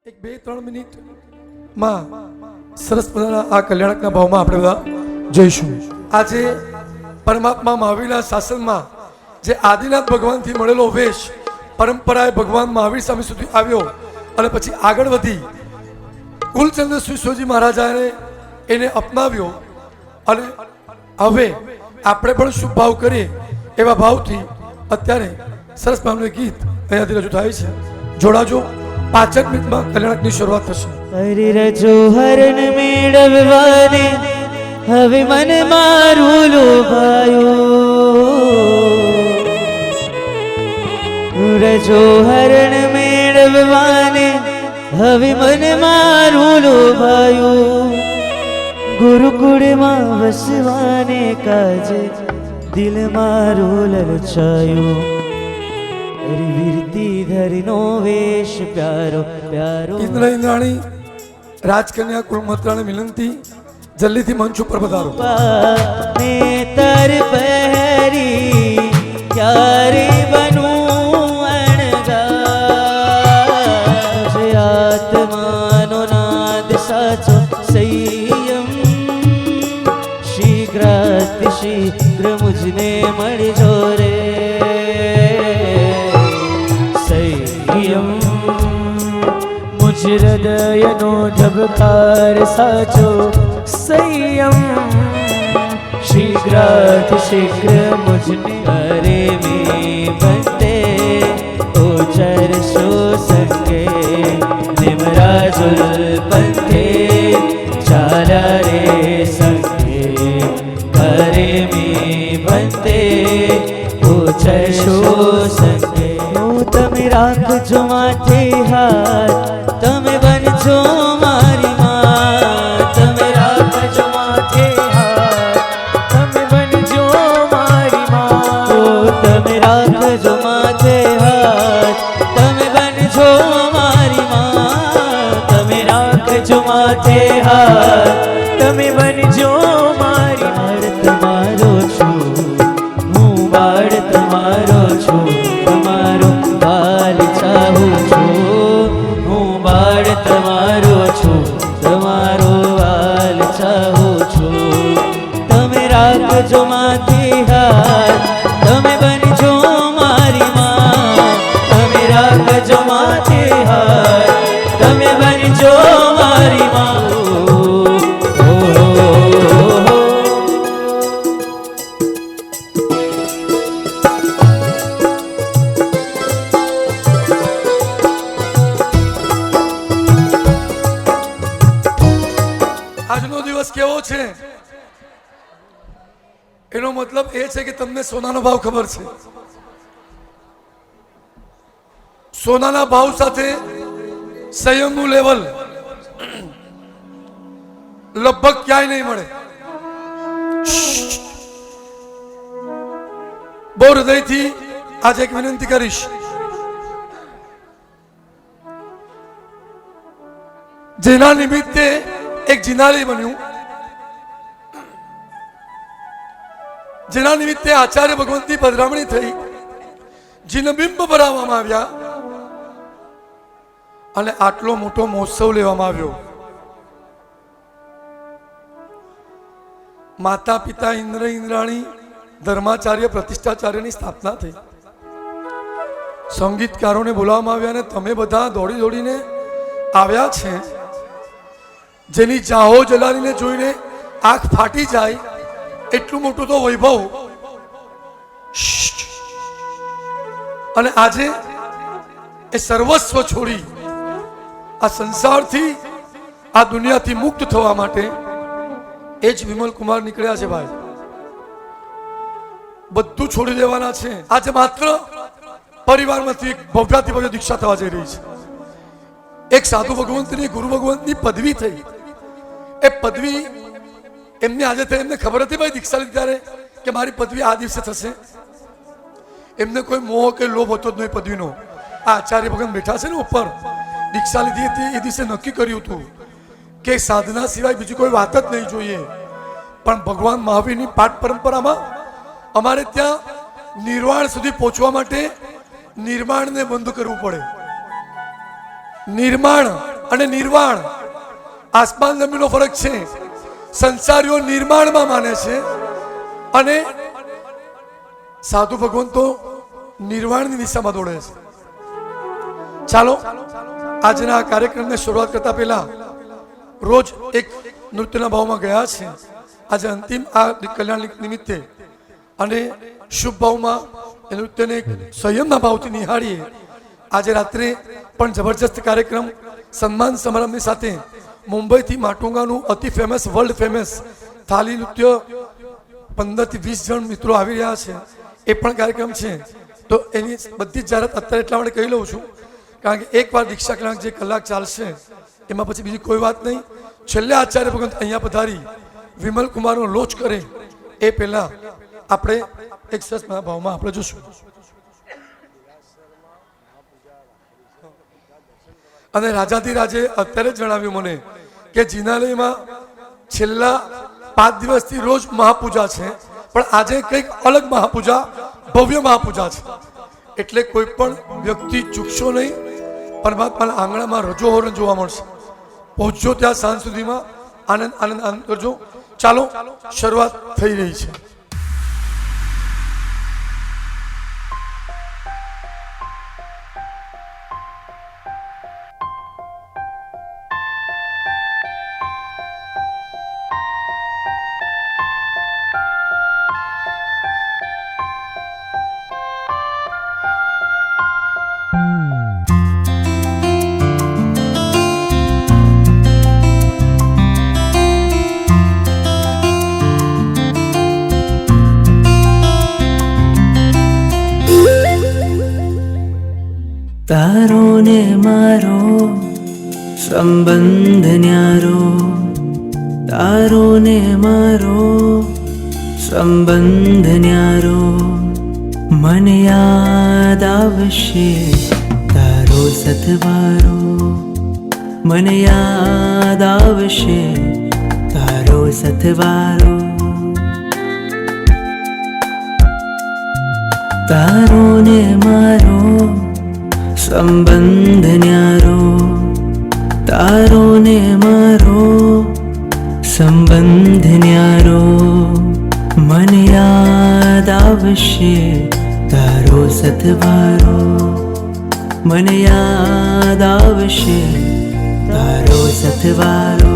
એક 2-3 મિનિટમાં સરસ મજાના આ કલ્યાણકના ભાવમાં આપણે બધા જઈશું. આજે પરમાત્મા મહાવીરના શાસનમાં જે આદિનાથ ભગવાનથી મળેલો વેશ પરંપરાએ ભગવાન મહાવીર સ્વામી સુધી આવ્યો અને પછી આગળ વધી કુલચંદ્ર શિશોજી મહારાજાએ એને અપનાવ્યો અને હવે આપણે પણ શુભ ભાવ કરીએ એવા ભાવથી અત્યારે સરસ ભાવનું ગીત અહીંયાથી રજૂ થાય છે. જોડાજો. 5 મિનિટમાં કલ્યાણકની શરૂઆત થશે. હરિ રજો હરણ મેળવવાને હવે મન મારું લોભાયું. રજો હરણ મેળવવાને હવે મન મારું લોભાયું. ગુરુકુળમાં વસવાને કાજે દિલ મારું લલચાયું. વીરતી ધરનો વેશ પ્યારો પ્યારો. ઇન્દ્ર ઇન્દ્રાણી રાજકન્યા કુળમત્રાને વિનંતી જલ્દીથી મંચ ઉપર પધારો. નેતર પહેરી ક્યારે બનું અણગાજ. આત્માનો નાદ સાચો સંયમ શીઘ્રાતિ શીઘ્ર મુજને મળજો રે. મુજ હૃદયનો ધબકાર સાચો સંયમ શીઘ્રાતિ શીઘ્ર મુજને. અરે મેં બંતે ઓચરશો સંગે નિમરાજુલ પંથે ચાલા રે સંગે. અરે મેં બંતે ઓચરશો સંગે. તમે રાખજો માથે હાથ તમે બનજો મારી માં. તમે રાખજો માથે હાથ તમે બનજો મારી માં. તમે રાખજો માથે હાથ તમે બનજો મારી માં. તમે રાખજો માથે હાથ તમે બનજો મારી માં. તમારો છું હું બાળ તમારો છું. તમારો બાલ ચાહું છું હું બાળ તમારો છું. તમારો બાલ ચાહું છું. તમે રાખજો માથે હાથ તમે બનજો મારી માં. તમે રાખજો માથે હાથ તમે બનજો મારી માં. આજનો દિવસ કેવો છે એનો મતલબ એ છે કે તમને સોનાનો ભાવ ખબર છે. સોનાના ભાવ સાથે સંયમનું લેવલ લગભગ ક્યાંય નહીં મળે. બહુ હૃદયથી આજે એક વિનંતી કરીશ. જેના નિમિત્તે એક જિનાલય બન્યું, જેના નિમિત્તે આચાર્ય ભગવંતની પધરામણી થઈ, જીનબિંબ ભરાવવામાં આવ્યા અને આટલો મોટો મહોત્સવ લેવામાં આવ્યો. માતા પિતા ઇન્દ્ર ઇન્દ્રાણી ધર્માચાર્ય પ્રતિષ્ઠાચાર્યની સ્થાપના થઈ. સંગીતકારોને બોલાવવામાં આવ્યા અને તમે બધા દોડી દોડીને આવ્યા છે. જેની જાહો જલાલીને જોઈને આંખ ફાટી જાય એટલું મોટું તો વૈભવ. અને આજે એ સર્વસ્વ છોડી આ સંસારથી આ દુનિયાથી મુક્ત થવા માટે એ જ વિમલ કુમાર નીકળ્યા છે. ભાઈ બધું છોડી દેવાના છે. આજે માત્ર પરિવારમાંથી એક ભવ્યાથી ભવ્ય દીક્ષા થવા જઈ રહી છે. એક સાધુ ભગવંતની ગુરુ ભગવંતની પદવી થઈ. એ પદવી એમને આજે થઈ. એમને ખબર હતી ભાઈ દીક્ષા લીધી ત્યારે કે મારી પદવી આ દિવસે થશે. એમને કોઈ મોહ કે લોભ હતો જ નહીં પદવીનો. આ આચાર્ય ભગવાન બેઠા છે ને ઉપર, દીક્ષા લીધી હતી એ દિવસે નક્કી કર્યું હતું કે સાધના સિવાય બીજી કોઈ વાત જ નહીં જોઈએ. પણ ભગવાન મહાવીરની પાઠ પરંપરામાં અમારે ત્યાં નિર્વાણ સુધી પહોંચવા માટે નિર્માણને બંધ કરવું પડે. નિર્માણ અને નિર્વાણ આસમાન જમીનનો ફરક છે. સંસારીઓ નિર્માણમાં માને છે અને સાધુ ભગવંતો નિર્વાણની દિશામાં દોડે છે. ચાલો આજના આ કાર્યક્રમને શરૂઆત કરતા પહેલા રોજ એક નૃત્યના ભાવમાં ગયા છે. આજે અંતિમ આ કલ્યાણ નિમિત્તે અને શુભ ભાવમાં એ નૃત્યને એક સંયમના ભાવથી નિહાળીએ. આજે રાત્રે પણ જબરજસ્ત કાર્યક્રમ સન્માન સમારંભની સાથે મુંબઈથી માટુંગાનું અતિ ફેમસ વર્લ્ડ ફેમસ થાલી નૃત્ય 15 થી 20 જણ મિત્રો આવી રહ્યા છે. એ પણ કાર્યક્રમ છે. તો એની બધી જ જાહેરાત અત્યારે એટલા માટે કહી લઉં છું કારણ કે એકવાર દીક્ષા કલાક જે કલાક ચાલશે એમાં પછી બીજી કોઈ વાત નહીં. છેલ્લે આચાર્ય ભગવંત અહીંયા પધારી વિમલ કુમારનો લોચ કરે એ પહેલા આપણે એક સરસ ભાવમાં આપણે જોશું. અને રાજાધિરાજે અત્યારે જ જણાવ્યું મને કે જિનાલયમાં છેલ્લા 5 દિવસથી રોજ મહાપૂજા છે, પણ આજે કંઈક અલગ મહાપૂજા, ભવ્ય મહાપૂજા છે. એટલે કોઈ પણ વ્યક્તિ ચૂકશો નહીં. પરમાત્માના આંગણામાં રજોહરણ જોવા મળશે. પહોંચજો ત્યાં સાંજ સુધીમાં. આનંદ આનંદ આનંદ કરજો. ચાલો શરૂઆત થઈ રહી છે. તારો ને મારો સંબંધ ન્યારો, તારો ને મારો સંબંધ ન્યારો. મને યાદ આવશે તારો સથવારો, મને યાદ આવશે તારો સથવારો. તારો ને મારો સંબંધ ન્યારો, તારો ને મારો સંબંધ ન્યારો. મને યાદ આવશે તારો સથવારો, મને યાદ આવશે તારો સથવારો.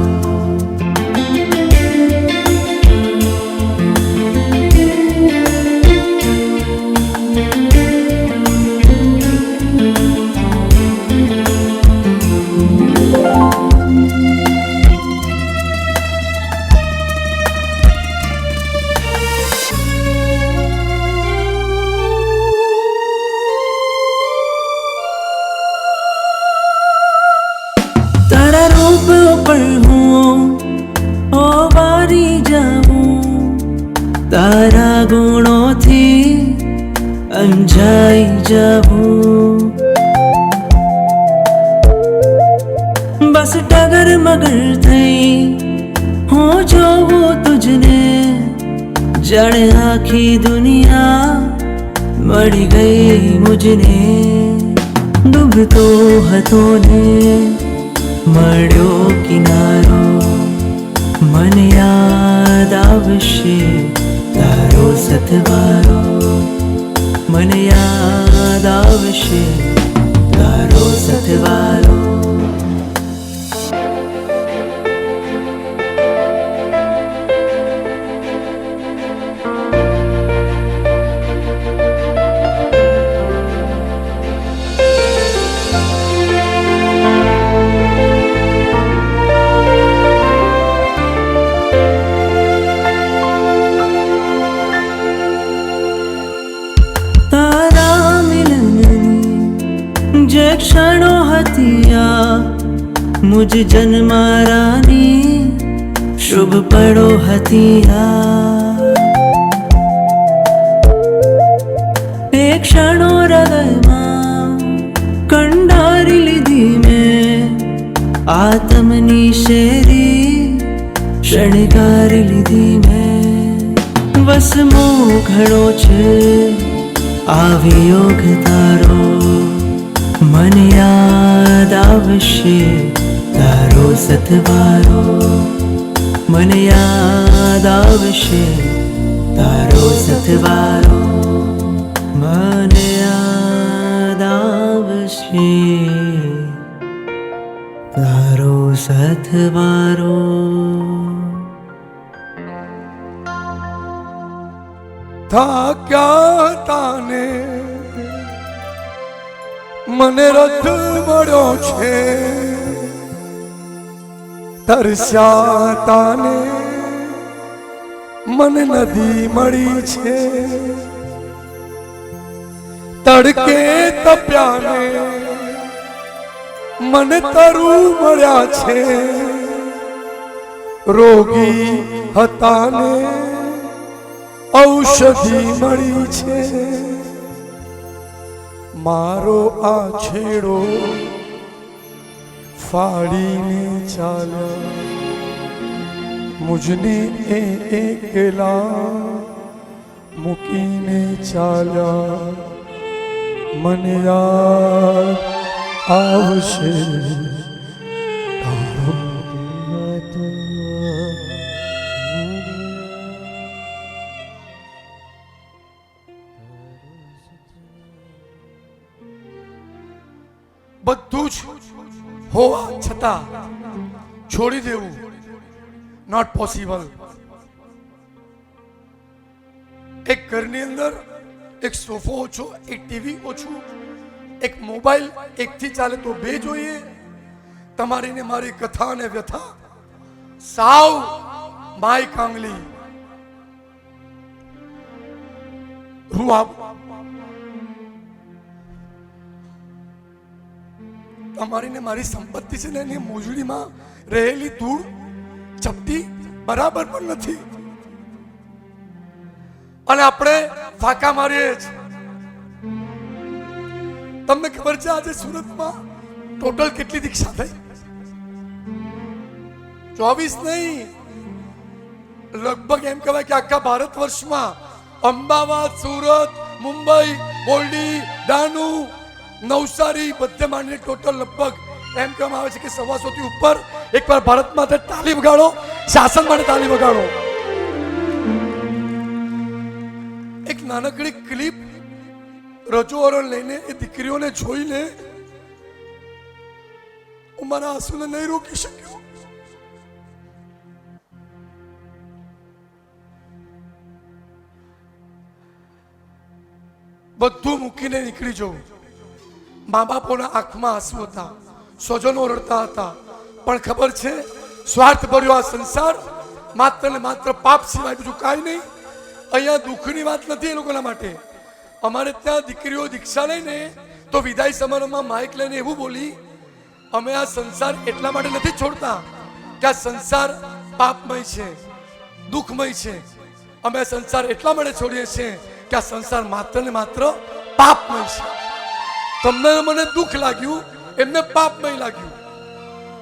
તારા ગુણોથી અંજાઈ જાઉં, બસ ટગર મગર થઈ હું જોઉં તુજને. જાણે આખી દુનિયા મળી ગઈ મુજને. ડૂબતો હતો ને મળ્યો કિનારો, મને યાદ આવશે તારો સથવારો, મને યાદ આવશે તારો સથવારો. જે ક્ષણો હતી આ મુજ જન્મારાની શુભ પળો હતી આ. એ ક્ષણો હૃદયમાં કંડારી લીધી મેં, આત્મની શેરી શણગારી લીધી મેં. વસમો ઘણો છે આવી યોગ તારો, મને યાદ આવશે સથવારો મને યાદ આવશે, તારો સથવારો મને યાદ આવશે, તારો સથવારો. થાક્યા તાને મને રથ મળ્યો છે, તરસ્યા તાને મને નદી મળી છે, તડકે તપ્યાને મને તરુ મળ્યા છે, રોગી હતાને ઔષધિ મળી છે, મારો આ છેડો ફાડીને ચાલ્યા, મુજને એકલા મૂકીને ચાલ્યા, મને યાદ આવશે તારો બધું જ હોવા છતાં છોડી દેવું નોટ પોસિબલ. એક ઘરની અંદર એક સોફો ઓછો, એક ટીવી ઓછું, એક મોબાઈલ એકથી ચાલે તો બે જોઈએ. તમારી ને મારી કથા અને વ્યથા સાવ માય કાંગલી રૂઆબ. તમારી ને મારી સંપત્તિ છે ને એની મોજડીમાં રહેલી ધૂળ ચપટી બરાબર પણ નથી, અને આપણે ફાંકા મારીએ જ. તમને ખબર છે આજે સુરતમાં ટોટલ કેટલી દીક્ષા થઈ? 24 નહીં, લગભગ એમ કહેવાય કે આખા ભારત વર્ષમાં અમદાવાદ, સુરત, મુંબઈ, બોરડી, દાનુ, નવસારી બધે માંડીને ટોટલ લગભગ એમ કહેવામાં આવે છે કે 125 થી ઉપર. એકવાર ભારત માટે તાલી વગાડો, શાસન માટે તાલી વગાડો. એક નાનકડી ક્લિપ રજૂઆત લઈને એ દીકરીઓને જોઈને હું મારા આંસુને નહીં રોકી શક્યો. બધું મૂકીને નીકળી જવું. મા બાપોના આંખમાં આંસુ હતા, સ્વજનો રડતા હતા, પણ ખબર છે સ્વાર્થ ભર્યો આ સંસાર માત્ર ને માત્ર પાપ સિવાય બીજું કાંઈ નહીં. અહીંયા દુઃખની વાત નથી એ લોકોના માટે. અમારે ત્યાં દીકરીઓ દીક્ષા લઈને તો વિદાય સમારંભમાં માઇક લઈને એવું બોલી, અમે આ સંસાર એટલા માટે નથી છોડતા કે આ સંસાર પાપમય છે, દુઃખમય છે. અમે આ સંસાર એટલા માટે છોડીએ છીએ કે આ સંસાર માત્ર ને માત્ર પાપમય છે. તમને મને દુઃખ લાગ્યું, એમને પાપમય લાગ્યું.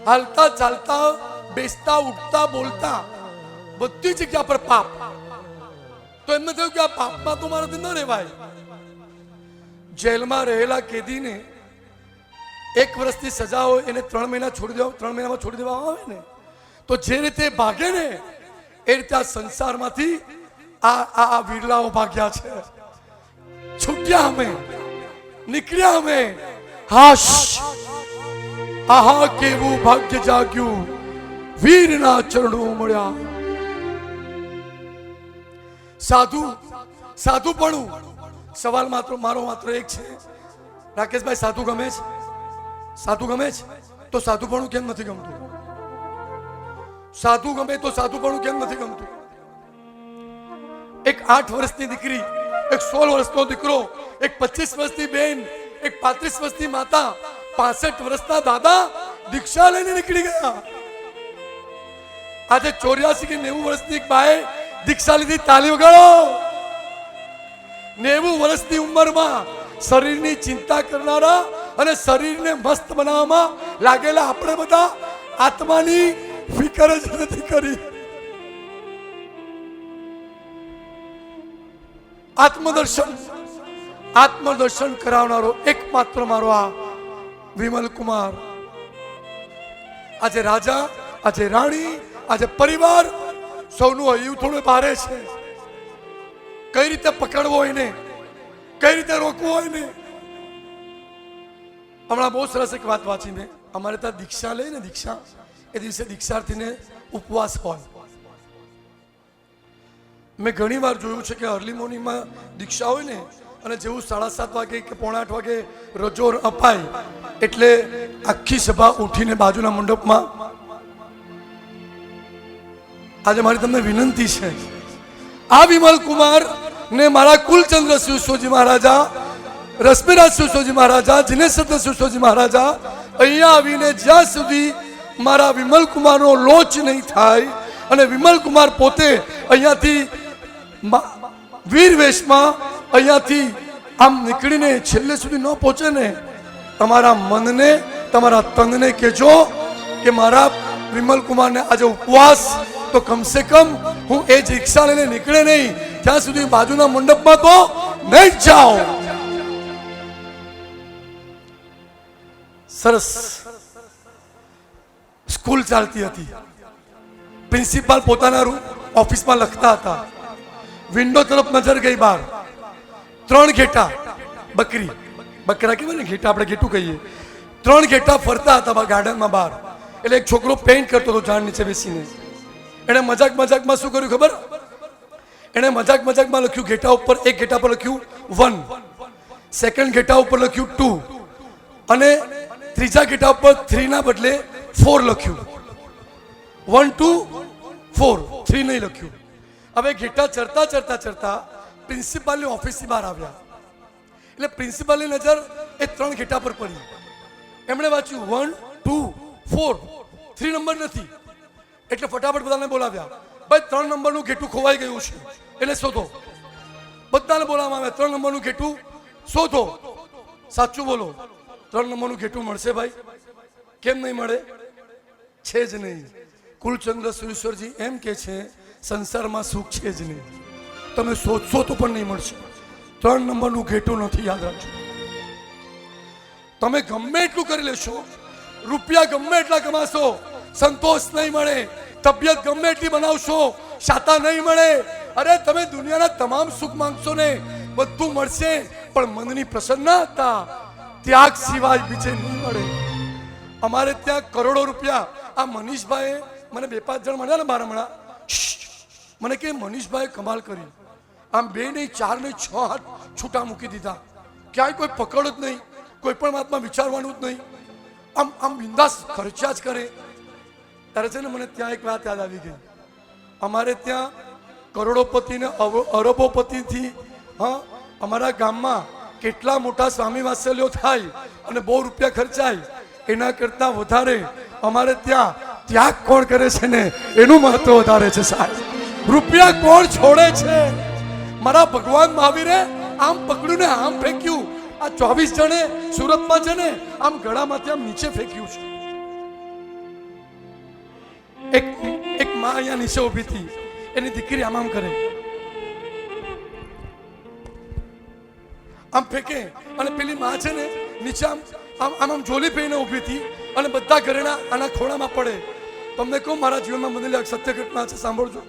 હાલતા ચાલતા, બેસતા, ઉઠતા, બોલતા બધી જગ્યા પર પાપ. તો એમને થયું કે આ પાપમાં તો મારાથી ન રહેવાય. જેલમાં રહેલા કેદીને 1 વર્ષની સજા હોય એને 3 મહિના છોડી દેવા, 3 મહિનામાં છોડી દેવામાં આવે ને, તો જે રીતે ભાગે ને એ રીતે આ સંસારમાંથી આ વિરલાઓ ભાગ્યા છે. છૂટ્યા અમે, નીકળ્યા અમે. હાશ, આહા કેવું ભાગ્ય જાગ્યું, વીરના ચરણો મળ્યા. સાધુપણું. સવાલ મારો માત્ર એક છે, રાકેશભાઈ, સાધુ ગમે છે? સાધુ ગમે છે તો સાધુપણું કેમ નથી ગમતું? સાધુ ગમે તો સાધુપણું કેમ નથી ગમતું? એક 8 વર્ષની દીકરી, એક 16 વર્ષનો દીકરો, એક 25 વર્ષની બેન, એક 35 વર્ષની માતા, 65 વર્ષના દાદા દીક્ષા લઈને નીકળી ગયા. આજે 84 કે 90 વર્ષની એક બાએ દીક્ષા લીધી. તાલી વગાડો. 90 વર્ષની ઉંમરમાં શરીરની ચિંતા કરનારા અને શરીરને મસ્ત બનાવવામાં લાગેલા આપણે બધા આત્માની ફિકર જ નથી કરી. આત્મદર્શન કરાવનારો એકમાત્ર મારો આ વિમલ કુમાર. આજે રાજા, આજે રાણી, આજે પરિવાર સૌનું હૈયું થોડું ભારે છે. કઈ રીતે પકડવો એને, કઈ રીતે રોકવો એને. હમણાં બહુ સરસ એક વાત વાંચી મેં. અમારે ત્યાં દીક્ષા લે ને, દીક્ષા એ દિવસે દીક્ષાર્થીને ઉપવાસ હોય. મેં ઘણી વાર જોયું છે કે અર્લી મોર્નિંગમાં દીક્ષા હોય ને, અને જેવું 7:30 વાગે કે 7:45 વાગે રજો અપાય એટલે આખી સભા ઉઠીને બાજુના મંડપમાં. આજે મારી તમને વિનંતી છે, આ વિમલ કુમાર ને મારા કુલચંદ્ર શિવસોજી મહારાજા, રશ્મિરાજ શિવસોજી મહારાજા, જીનેશરત્ન શિવસોજી મહારાજા અહીંયા આવીને જ્યાં સુધી મારા વિમલ કુમારનો લોચ નહીં થાય અને વિમલ કુમાર પોતે અહીંયાથી વીર વેશમાં અહીંયાથી આમ નીકળીને છેલ્લે સુધી ન પહોંચે ને, તમારા મનને, તમારા તનને કહેજો કે મારા વિમલ કુમારને આજે ઉપવાસ, તો કમસે કમ હું એ જ રિક્ષા લઈને નીકળે નહીં ત્યાં સુધી બાજુના મંડપમાં તો નહીં જ જાઓ. સરસ સ્કૂલ ચાલતી હતી. પ્રિન્સિપાલ પોતાના ઓફિસમાં લખતા હતા. વિન્ડો તરફ નજર ગઈ બહાર. 3 ઘેટા, બકરી, બકરા કહેવાય ને, ઘેટા આપણે ઘેટું કહીએ. 3 ઘેટા ફરતા હતા ગાર્ડનમાં બહાર. એટલે એક છોકરો પેઇન્ટ કરતો હતો ઝાડ નીચે બેસીને. એને મજાકમાં શું કર્યું ખબર? એને મજાકમાં લખ્યું ઘેટા ઉપર, એક ઘેટા પર લખ્યું 1, સેકન્ડ ઘેટા ઉપર લખ્યું 2 અને ત્રીજા ઘેટા ઉપર 3 ના બદલે 4 લખ્યું. 1 2 4, 3 નહીં લખ્યું. હવે ઘેટા ચરતા પ્રિન્સિપાલની ઓફિસની બહાર આવ્યા. એટલે પ્રિન્સિપાલની નજર એ 3 ઘેટા પર પડી. એમણે વાંચ્યું 1 2 4, 3 નંબર નથી. એટલે ફટાફટ બધાને બોલાવ્યા. ભાઈ 3 નંબરનું ઘેટું ખોવાઈ ગયું છે, એટલે શોધો. બધાને બોલાવવામાં આવ્યા. 3 નંબરનું ઘેટું શોધો. સાચું બોલો, 3 નંબરનું ઘેટું મળશે ભાઈ? કેમ નહીં મળે? છે જ નહીં. કુલચંદ્ર સુરેશ્વરજી એમ કે છે, સંસારમાં સુખ છે જ નહીં. તમે શોધશો તો પણ નહીં મળશે. 3 નંબરનું ઘેટું નથી, યાદ રાખજો. તમે ગમે એટલું કરી લેશો, રૂપિયા ગમે એટલા કમાશો, સંતોષ નહીં મળે. તબિયત ગમે એટલી બનાવશો, શાતા નહીં મળે. અરે તમે દુનિયાના તમામ સુખ માંગશો ને, બધું મળશે, પણ મનની પ્રસન્નતા ત્યાગ સિવાય બીજે નહીં મળે. અમારે ત્યાં કરોડો રૂપિયા, આ મનીષભાઈ મને 2-5 જણ મળ્યા ને બાર હમણાં, મને કે મનીષભાઈ કમાલ કરી. આમ 2 નહીં 4 નહીં 6 હાથ છૂટા મૂકી દીધા. ક્યાંય કોઈ પકડ જ નહીં, કોઈ પણ વાતમાં વિચારવાનું જ નહીં. આમ બિંદાસ ખર્ચા જ કરે. ત્યારે છે ને મને ત્યાં એક વાત યાદ આવી ગઈ. અમારે ત્યાં કરોડોપતિ ને અરબોપતિથી, હા, અમારા ગામમાં કેટલા મોટા સ્વામી વાત્સલ્યો થાય અને બહુ રૂપિયા ખર્ચાય, એના કરતા વધારે અમારે ત્યાં ત્યાગ કોણ કરે છે ને એનું મહત્વ વધારે છે સાહેબ. રૂપિયા કોણ છોડે છે? મારા ભગવાન મહાવીરે આમ પકડ્યું ને આમ ફેંક્યું. આ 24 જણે સુરતમાં છે ને આમ ગળામાંથી આમ નીચે ફેંક્યું છે. એક માં અહીંયા નીચે ઉભી હતી, એની દીકરી આમ કરે, આમ ફેંકે, અને પેલી માં છે ને નીચે આમ જોલી પહેરીને ઉભી હતી, અને બધા ઘરેણા આના ખોળામાં પડે. તમને કહું, મારા જીવનમાં બનેલી એક સત્ય ઘટના છે, સાંભળજો.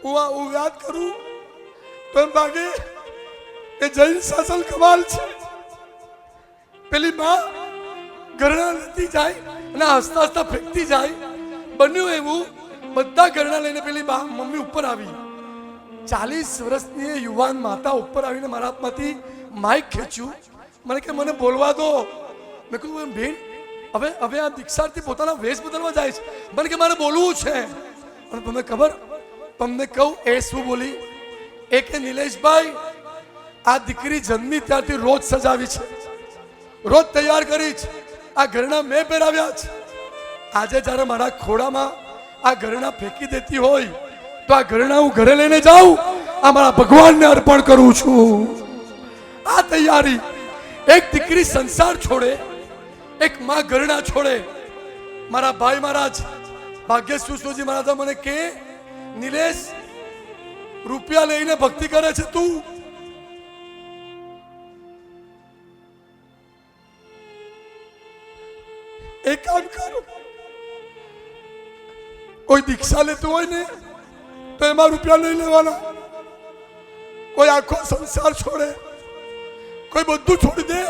હું યાદ કરું તો એમ લાગે એ જૈન શાસન કમાલ છે. પેલી માં ઘરેણા લેતી જાય અને હસતા હસતા ફેંકતી જાય. બન્યું એવું, બધા ઘરેણા લઈને પેલી મમ્મી ઉપર આવી. 40 વર્ષની યુવાન માતા ઉપર આવીને મારા હાથમાંથી માઇક ખેંચ્યું. મને કે મને બોલવા દો. મેં કહ્યું બેન, હવે આ દીક્ષાર્થી પોતાના વેશ બદલવા જાય છે. મને કે મારે બોલવું છે. અને તમને ખબર, તમને કહું એ શું બોલી? એ કે નિલેશભાઈ, આ દીકરી જન્મી ત્યારથી રોજ સજાવી છે, રોજ તૈયાર કરી છે, આ ઘરેણા મેં પહેરાવ્યા છે. આજે જ્યારે મારા ખોડામાં આ ઘરેણા ફેંકી દેતી હોય તો આ ઘરેણા હું ઘરે લઈને જાઉં, આ મારા ભગવાનને અર્પણ કરું છું. આ તૈયારી. એક દીકરી સંસાર છોડે, એક માં ઘરેણા છોડે. મારા ભાઈ મહારાજ ભાગ્યેશ સુસોજી મહારાજ મને કે, નિલેશ, રૂપિયા લઈને ભક્તિ કરે છે તું. એક કામ કર, કોઈ દીક્ષા લેતું હોય ને તો એમાં રૂપિયા નહીં લેવાના. કોઈ આખો સંસાર છોડે, કોઈ બધું છોડી દે,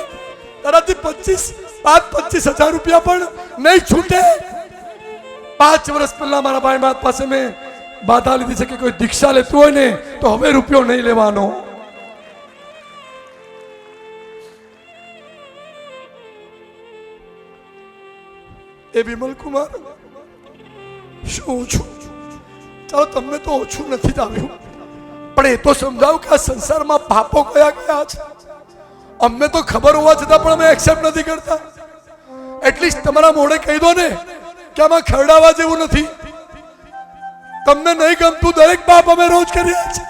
તારાથી 25,000 રૂપિયા પણ નહીં છૂટે. 5 વર્ષ પહેલા મારા ભાઈ બાપ પાસે મેં બાધા લીધી છે કે કોઈ દીક્ષા લેતું હોય ને તો હવે રૂપિયો નહીં લેવાનો. એ વિમલ કુમાર શું છું? ચાલો તમને તો ઓછું નથી આવ્યું, પણ એ તો સમજાવ કે આ સંસારમાં પાપો કયા કયા છે. અમને તો ખબર હોવા છતાં પણ અમે એક્સેપ્ટ નથી કરતા. એટલીસ્ટ તમારા મોઢે કહી દો ને કે આમાં ખરડાવા જેવું નથી. તમને નહીં ગમતું દરેક પાપ અમે રોજ કરીએ છીએ,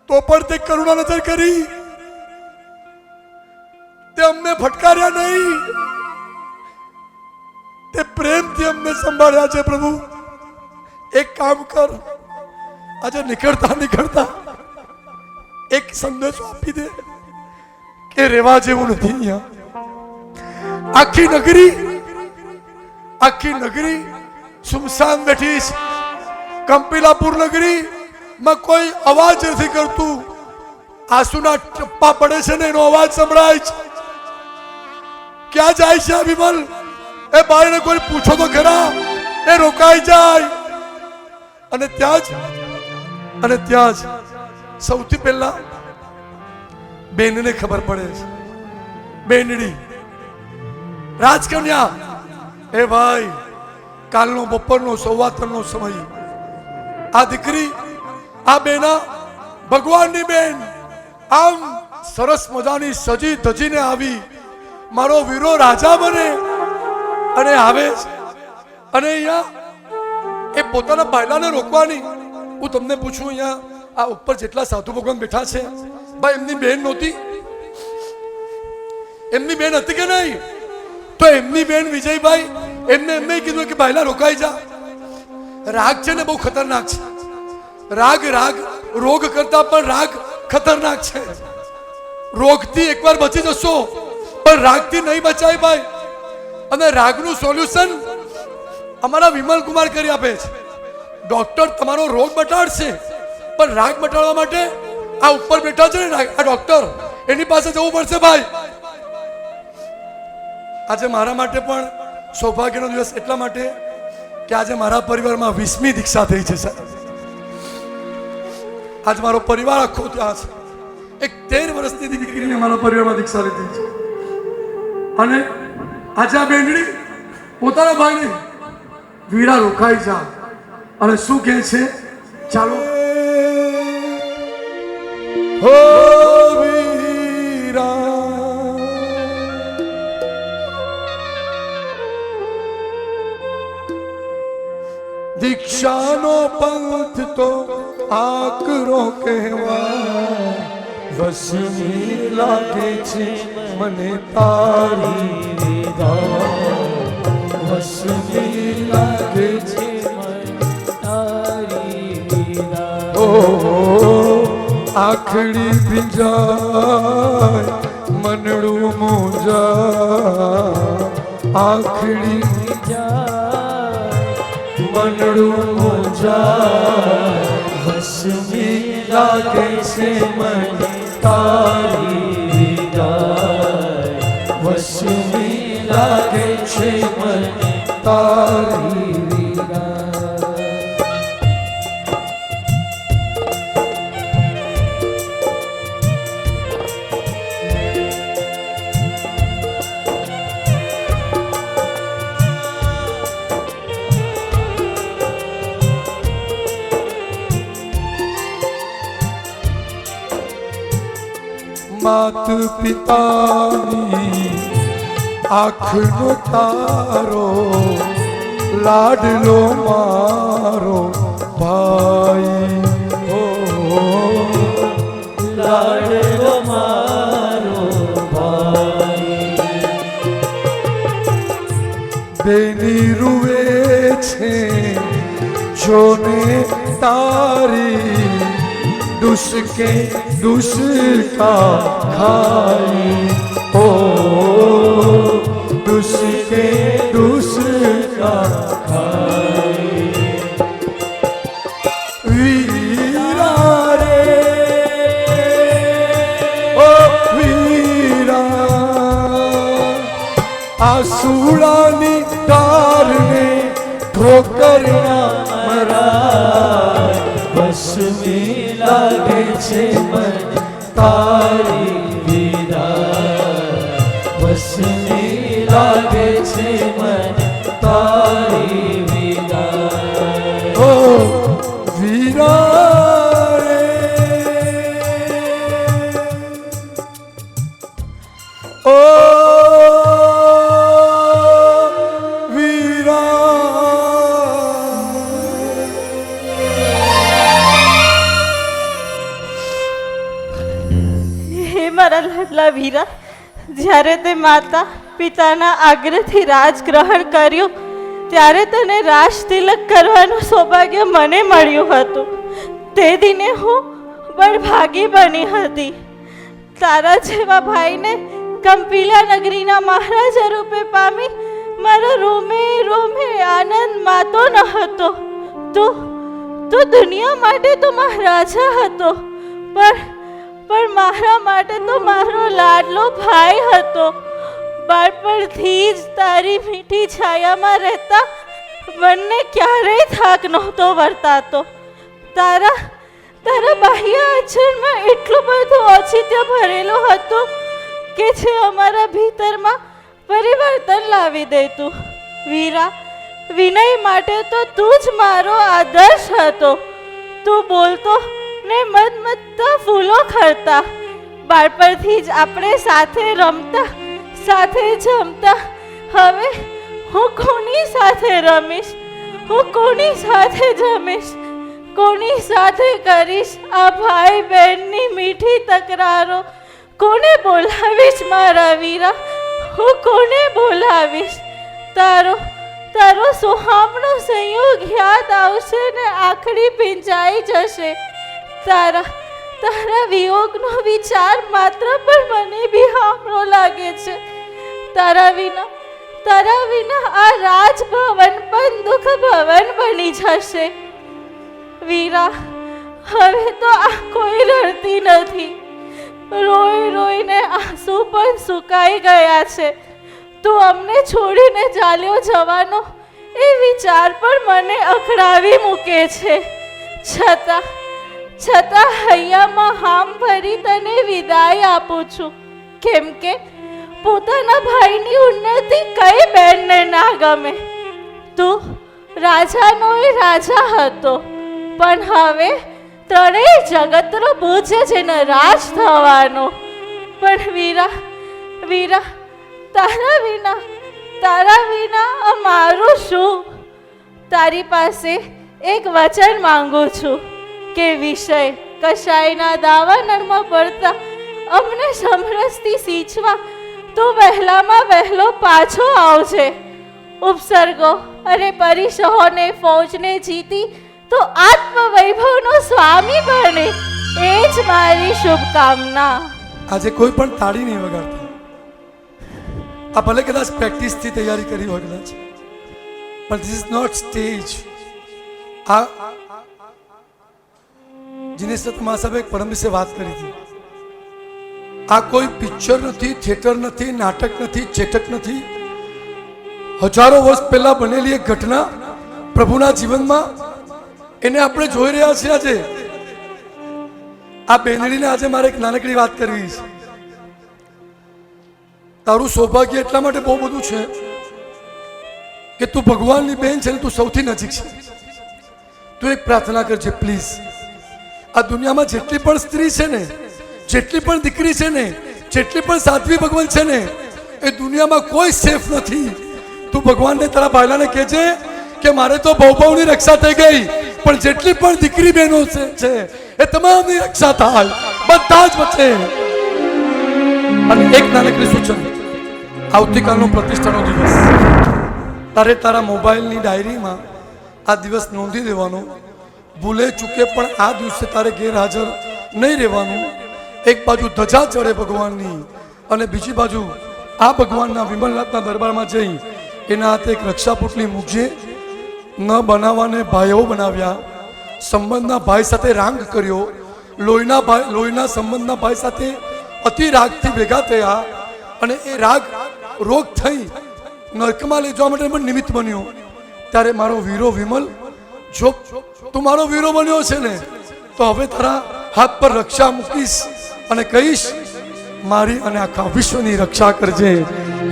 તો પણ તે કરુણા નજર કરી, તે અમને ફટકાર્યા નહીં, તે પ્રેમથી અમને સંભાળ્યા છે. પ્રભુ એક કામ કર, આજે નીકળતા એક સંદેશો આપી દે કે રેવા જેવું નથી અહીંયા. આખી નગરી સુમસાન બેઠી છે. કંપીલાપુર નગરી માં કોઈ અવાજ નથી કરતું. આંસુના ટપ્પા પડે છે ને એનો અવાજ સંભળાય છે. ક્યાં જાય છે વિમલ? એ બાઈને કોઈ પૂછો તો ખરા. એ રોકાઈ જાય અને ત્યાં જ સૌથી પહેલા બેનને ખબર પડે છે. બેનડી રાજકન્યા, એ ભાઈ કાલનો બપોરનો 3:15 સમય, આ દીકરી, આ બેના ભગવાનની બેન આમ સરસ મજાની સજી ધજીને આવી, મારો વીરો રાજા બને અને આવે છે. અને અહીંયા એ પોતાના બાયલાને રોકવાની. હું તમને પૂછું, અહીંયા આ ઉપર જેટલા સાધુ ભગવાન બેઠા છે, ભાઈ એમની બેન નહોતી? એમની બેન હતી કે નહીં? તો એમની બેન વિજયભાઈ એમને કીધું કે બાયલા રોકાઈ જા. રાગ છે ને બહુ ખતરનાક છે. રાગ રોગ કરતા પણ રાગ ખતરનાક છે. રોગથી એકવાર બચી જશો પણ રાગથી નહીં બચાય ભાઈ. અને રાગનું સોલ્યુશન અમારા વિમલ કુમાર કરી આપે છે. ડોક્ટર તમારો રોગ મટાડશે, પણ રાગ મટાડવા માટે આ ઉપર બેઠા છે ને આ ડોક્ટર, એની પાસે જવું પડશે ભાઈ. આજે મારા માટે પણ સૌભાગ્યનો દિવસ એટલા માટે કે આજે મારા પરિવારમાં 20મી દીક્ષા થઈ છે સાહેબ. આજ મારો પરિવાર આખો ત્યાં છે. એક 13 વર્ષની દીકરીને મારા પરિવારમાં દીક્ષા લીધી છે. અને આજે આ બેનડી પોતાના ભાઈને વીરા રોકાઈ જા અને શું કહે છે, ચાલો હો વીરા, દીક્ષાનો પંથ તો આકરો કહેવાય. વસમી લાગે છે મને તારી વિદાય. વસમી લાગે છે મને તારી વિદાય. ઓ આખડી ભીંજાય મનડું મોજા. આખડી મનડું મોજા. વસમી લાગે છે મને તારી વિદાય. વસમી લાગે છે મને તારી વિદાય. માત પિતાની આંખનો તારો, લાડલો મારો ભાઈ. ઓ લાડલો મારો ભાઈ. બેની રૂવે છે જોને તારી, दुसके दुसका खाई. ओ दुसके दुसका खाई. ઠોકરના મરાય બસ में લાગે છે મન તારી વિદાય બસ में લાગે છે મન તારી વિદાય ઓ વીરા રે ઓ મારા લાડલા વીરા, જ્યારે તે માતા પિતાના આગ્રહથી રાજ ગ્રહણ કર્યું ત્યારે તને રાજ તિલક કરવાનું સૌભાગ્ય મને મળ્યું હતું. તે દિને હું બળભાગી બની હતી. તારા જેવા ભાઈને કંપીલા નગરીના મહારાજા રૂપે પામી મારો રોમે રોમે આનંદ માતો ન હતો. તું દુનિયા માટે તો મહારાજા હતો, પણ મારા માટે તો મારો લાડલો ભાઈ હતો. બાળપણથી જ તારી મીઠી છાયામાં રહેતા બંને ક્યારેય થાક નહોતો વર્તાતો. તારા બાહ્ય આચરણમાં એટલું બધું ઔચિત્ય ભરેલું હતું કે જે અમારા ભીતરમાં પરિવર્તન લાવી દેતું. વીરા, વિનય માટે તો તું જ મારો આદર્શ હતો. તું બોલતો ને મદમદતા ફૂલો ખરતા. બાળપણથી જ આપણે સાથે રમતા, સાથે જમતા. હવે હું કોની સાથે રમીશ? હું કોની સાથે જમીશ? કોની સાથે કરીશ આ ભાઈ બહેનની મીઠી તકરારો? કોને બોલાવીશ મારા વીરા? હું કોને બોલાવીશ? તારો સુહામણો સંયોગ યાદ આવશે ને આખડી ભીંજાઈ જશે. તારા વિયોગનો વિચાર માત્ર પણ મને બિહામણો લાગે છે. તારા વિના આ રાજભવન પણ દુઃખ ભવન બની જશે. વીરા, હવે તો આ કોઈ રડતી નથી. રોઈને આંસુ પણ સુકાઈ ગયા છે. તું અમને છોડીને ચાલ્યો જવાનો એ વિચાર પણ મને અકળાવી મૂકે છે. છતાં હૈયામાં હામ ભરી તને વિદાય આપું છું. કેમ કે પોતાના ભાઈની ઉન્નતિ કઈ બહેનને ના ગમે. તું રાજાનો એ રાજા હતો, પણ હવે ત્રણેય જગતનો બોજ જેને રાજ થવાનો. પણ વીરા, તારા વિના અમારું શું? તારી પાસે એક વચન માંગુ છું કે વિષય કશાયના દાવાનળમાં પડતા અમને સમરસથી સિંચવા તું વહેલામાં વહેલો પાછો આવજે. ઉપસર્ગો અને પરિસહોને ફૌજને જીતી તો આત્મવૈભવનો સ્વામી બને, એ જ મારી શુભકામના. આજે કોઈ પણ તાળી નહીં વગાડતા. આ ભલે કદાચ પ્રેક્ટિસથી તૈયારી કરી હોય કદાચ, પણ ધીસ ઇઝ નોટ સ્ટેજ. આ જીનેશ તમારા સાહેબ એક પરમ વિશે વાત કરી હતી. આ કોઈ પિક્ચર નથી, થિયેટર નથી, નાટક નથી, ચેટક નથી. હજારો વર્ષ પહેલા બનેલી એક ઘટના પ્રભુના જીવનમાં, એને આપણે જોઈ રહ્યા છીએ. આજે આ બેનડીને આજે મારે એક નાનકડી વાત કરવી છે. તારું સૌભાગ્ય એટલા માટે બહુ બધું છે કે તું ભગવાનની બેન છે ને, તું સૌથી નજીક છે. તું એક પ્રાર્થના કરજે પ્લીઝ. આ દુનિયામાં જેટલી પણ સ્ત્રી છે ને, જેટલી પણ દીકરી છે ને, જેટલી પણ સાધ્વી ભગવાન છે ને, એ દુનિયામાં કોઈ સેફ નથી. તું ભગવાનને તારા ભાઈલાને કહેજે કે મારે તો બહુની રક્ષા થઈ ગઈ, પણ જેટલી પણ દીકરી બહેનો છે એ તમામની રક્ષા થાય, બધા જ બચે. અને એક નાનકડી સૂચન, આવતીકાલનો પ્રતિષ્ઠાનો દિવસ, તારે તારા મોબાઈલની ડાયરીમાં આ દિવસ નોંધી દેવાનો. ભૂલે ચૂકે પણ આ દિવસે તારે ગેરહાજર નહીં રહેવાનું. એક બાજુ ધજા ચડે ભગવાનની, અને બીજી બાજુ આ ભગવાનના વિમલનાથના દરબારમાં જઈ એના હાથે એક રક્ષા પુટલી મૂકજે. ન બનાવવાને ભાઈઓ બનાવ્યા, સંબંધના ભાઈ સાથે રાંગ કર્યો, લોહીના સંબંધના ભાઈ સાથે અતિ રાગથી ભેગા થયા, અને એ રાગ રોગ થઈ નરકમાં લઈ જવા માટે પણ નિમિત્ત બન્યો. ત્યારે મારો વીરો વિમલ, જો તું મારો વીરો બન્યો છે ને, તો હવે તારા હાથ પર રક્ષા મૂકીશ અને કહીશ મારી અને આખા વિશ્વની રક્ષા કરજે,